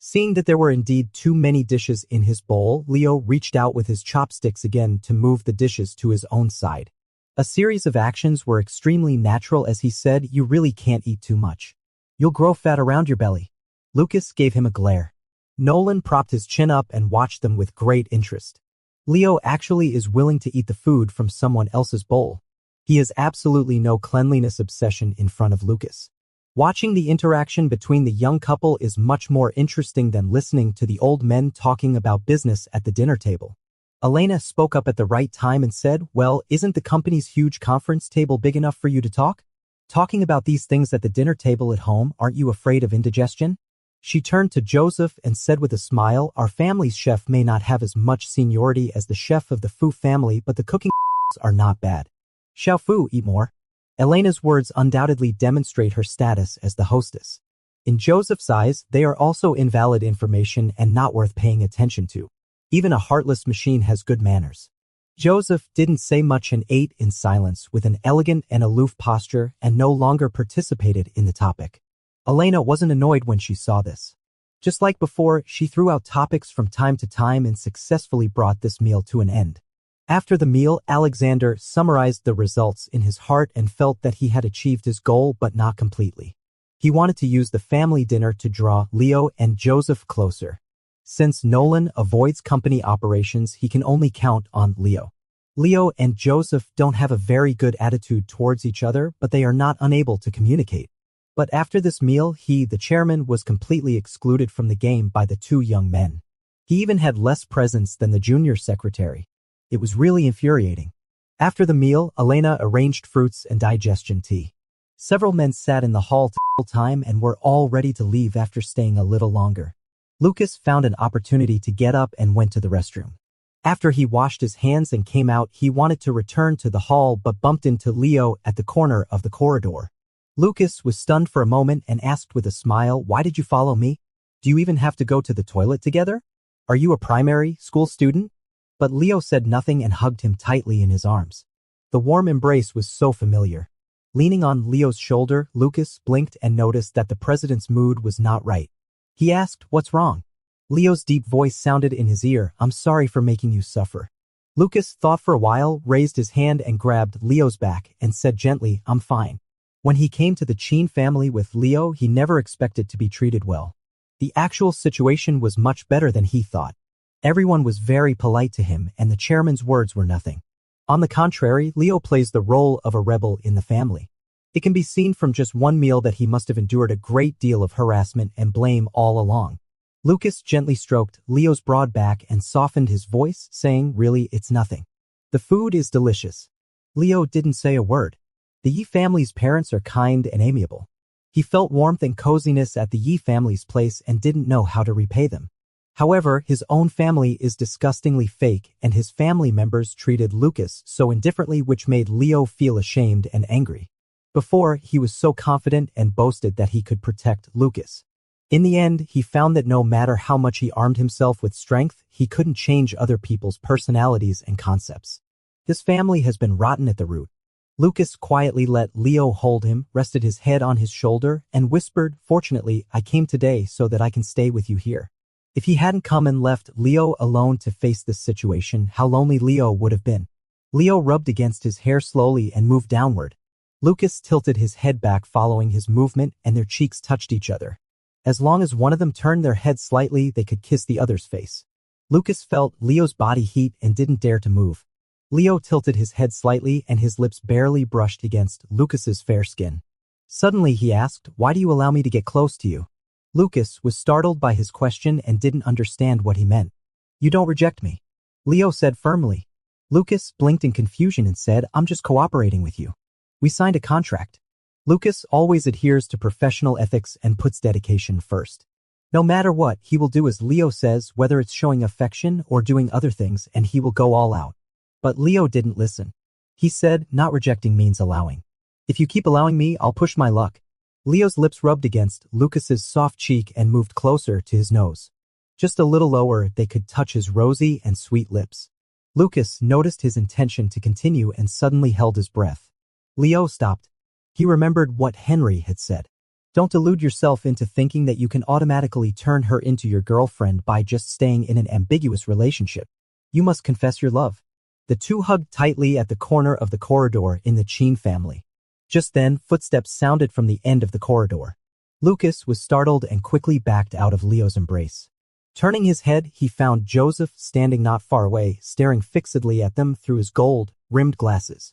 [SPEAKER 1] Seeing that there were indeed too many dishes in his bowl, Leo reached out with his chopsticks again to move the dishes to his own side. A series of actions were extremely natural as he said, "You really can't eat too much. You'll grow fat around your belly." Lucas gave him a glare. Nolan propped his chin up and watched them with great interest. Leo actually is willing to eat the food from someone else's bowl. He has absolutely no cleanliness obsession in front of Lucas. Watching the interaction between the young couple is much more interesting than listening to the old men talking about business at the dinner table. Elena spoke up at the right time and said, "Well, isn't the company's huge conference table big enough for you to talk? Talking about these things at the dinner table at home, aren't you afraid of indigestion?" She turned to Joseph and said with a smile, "Our family's chef may not have as much seniority as the chef of the Fu family, but the cooking are not bad. Xiao Fu, eat more." Elena's words undoubtedly demonstrate her status as the hostess. In Joseph's eyes, they are also invalid information and not worth paying attention to. Even a heartless machine has good manners. Joseph didn't say much and ate in silence with an elegant and aloof posture and no longer participated in the topic. Elena wasn't annoyed when she saw this. Just like before, she threw out topics from time to time and successfully brought this meal to an end. After the meal, Alexander summarized the results in his heart and felt that he had achieved his goal but not completely. He wanted to use the family dinner to draw Leo and Joseph closer. Since Nolan avoids company operations, he can only count on Leo. Leo and Joseph don't have a very good attitude towards each other, but they are not unable to communicate. But after this meal, he, the chairman, was completely excluded from the game by the two young men. He even had less presence than the junior secretary. It was really infuriating. After the meal, Elena arranged fruits and digestion tea. Several men sat in the hall till time and were all ready to leave after staying a little longer. Lucas found an opportunity to get up and went to the restroom. After he washed his hands and came out, he wanted to return to the hall but bumped into Leo at the corner of the corridor. Lucas was stunned for a moment and asked with a smile, "Why did you follow me? Do you even have to go to the toilet together? Are you a primary school student?" But Leo said nothing and hugged him tightly in his arms. The warm embrace was so familiar. Leaning on Leo's shoulder, Lucas blinked and noticed that the president's mood was not right. He asked, "What's wrong?" Leo's deep voice sounded in his ear, "I'm sorry for making you suffer." Lucas thought for a while, raised his hand and grabbed Leo's back and said gently, "I'm fine." When he came to the Chin family with Leo, he never expected to be treated well. The actual situation was much better than he thought. Everyone was very polite to him and the chairman's words were nothing. On the contrary, Leo plays the role of a rebel in the family. It can be seen from just one meal that he must have endured a great deal of harassment and blame all along. Lucas gently stroked Leo's broad back and softened his voice, saying, "Really, it's nothing. The food is delicious." Leo didn't say a word. The Yi family's parents are kind and amiable. He felt warmth and coziness at the Yi family's place and didn't know how to repay them. However, his own family is disgustingly fake and his family members treated Lucas so indifferently, which made Leo feel ashamed and angry. Before, he was so confident and boasted that he could protect Lucas. In the end, he found that no matter how much he armed himself with strength, he couldn't change other people's personalities and concepts. This family has been rotten at the root. Lucas quietly let Leo hold him, rested his head on his shoulder, and whispered, "Fortunately, I came today so that I can stay with you here." If he hadn't come and left Leo alone to face this situation, how lonely Leo would have been. Leo rubbed against his hair slowly and moved downward. Lucas tilted his head back following his movement and their cheeks touched each other. As long as one of them turned their head slightly, they could kiss the other's face. Lucas felt Leo's body heat and didn't dare to move. Leo tilted his head slightly and his lips barely brushed against Lucas's fair skin. Suddenly he asked, "Why do you allow me to get close to you?" Lucas was startled by his question and didn't understand what he meant. "You don't reject me," Leo said firmly. Lucas blinked in confusion and said, "I'm just cooperating with you. We signed a contract." Lucas always adheres to professional ethics and puts dedication first. No matter what, he will do as Leo says, whether it's showing affection or doing other things, and he will go all out. But Leo didn't listen. He said, not rejecting means allowing. If you keep allowing me, I'll push my luck. Leo's lips rubbed against Lucas's soft cheek and moved closer to his nose. Just a little lower, they could touch his rosy and sweet lips. Lucas noticed his intention to continue and suddenly held his breath. Leo stopped. He remembered what Henry had said. Don't delude yourself into thinking that you can automatically turn her into your girlfriend by just staying in an ambiguous relationship. You must confess your love. The two hugged tightly at the corner of the corridor in the Chin family. Just then, footsteps sounded from the end of the corridor. Lucas was startled and quickly backed out of Leo's embrace. Turning his head, he found Joseph standing not far away, staring fixedly at them through his gold-rimmed glasses.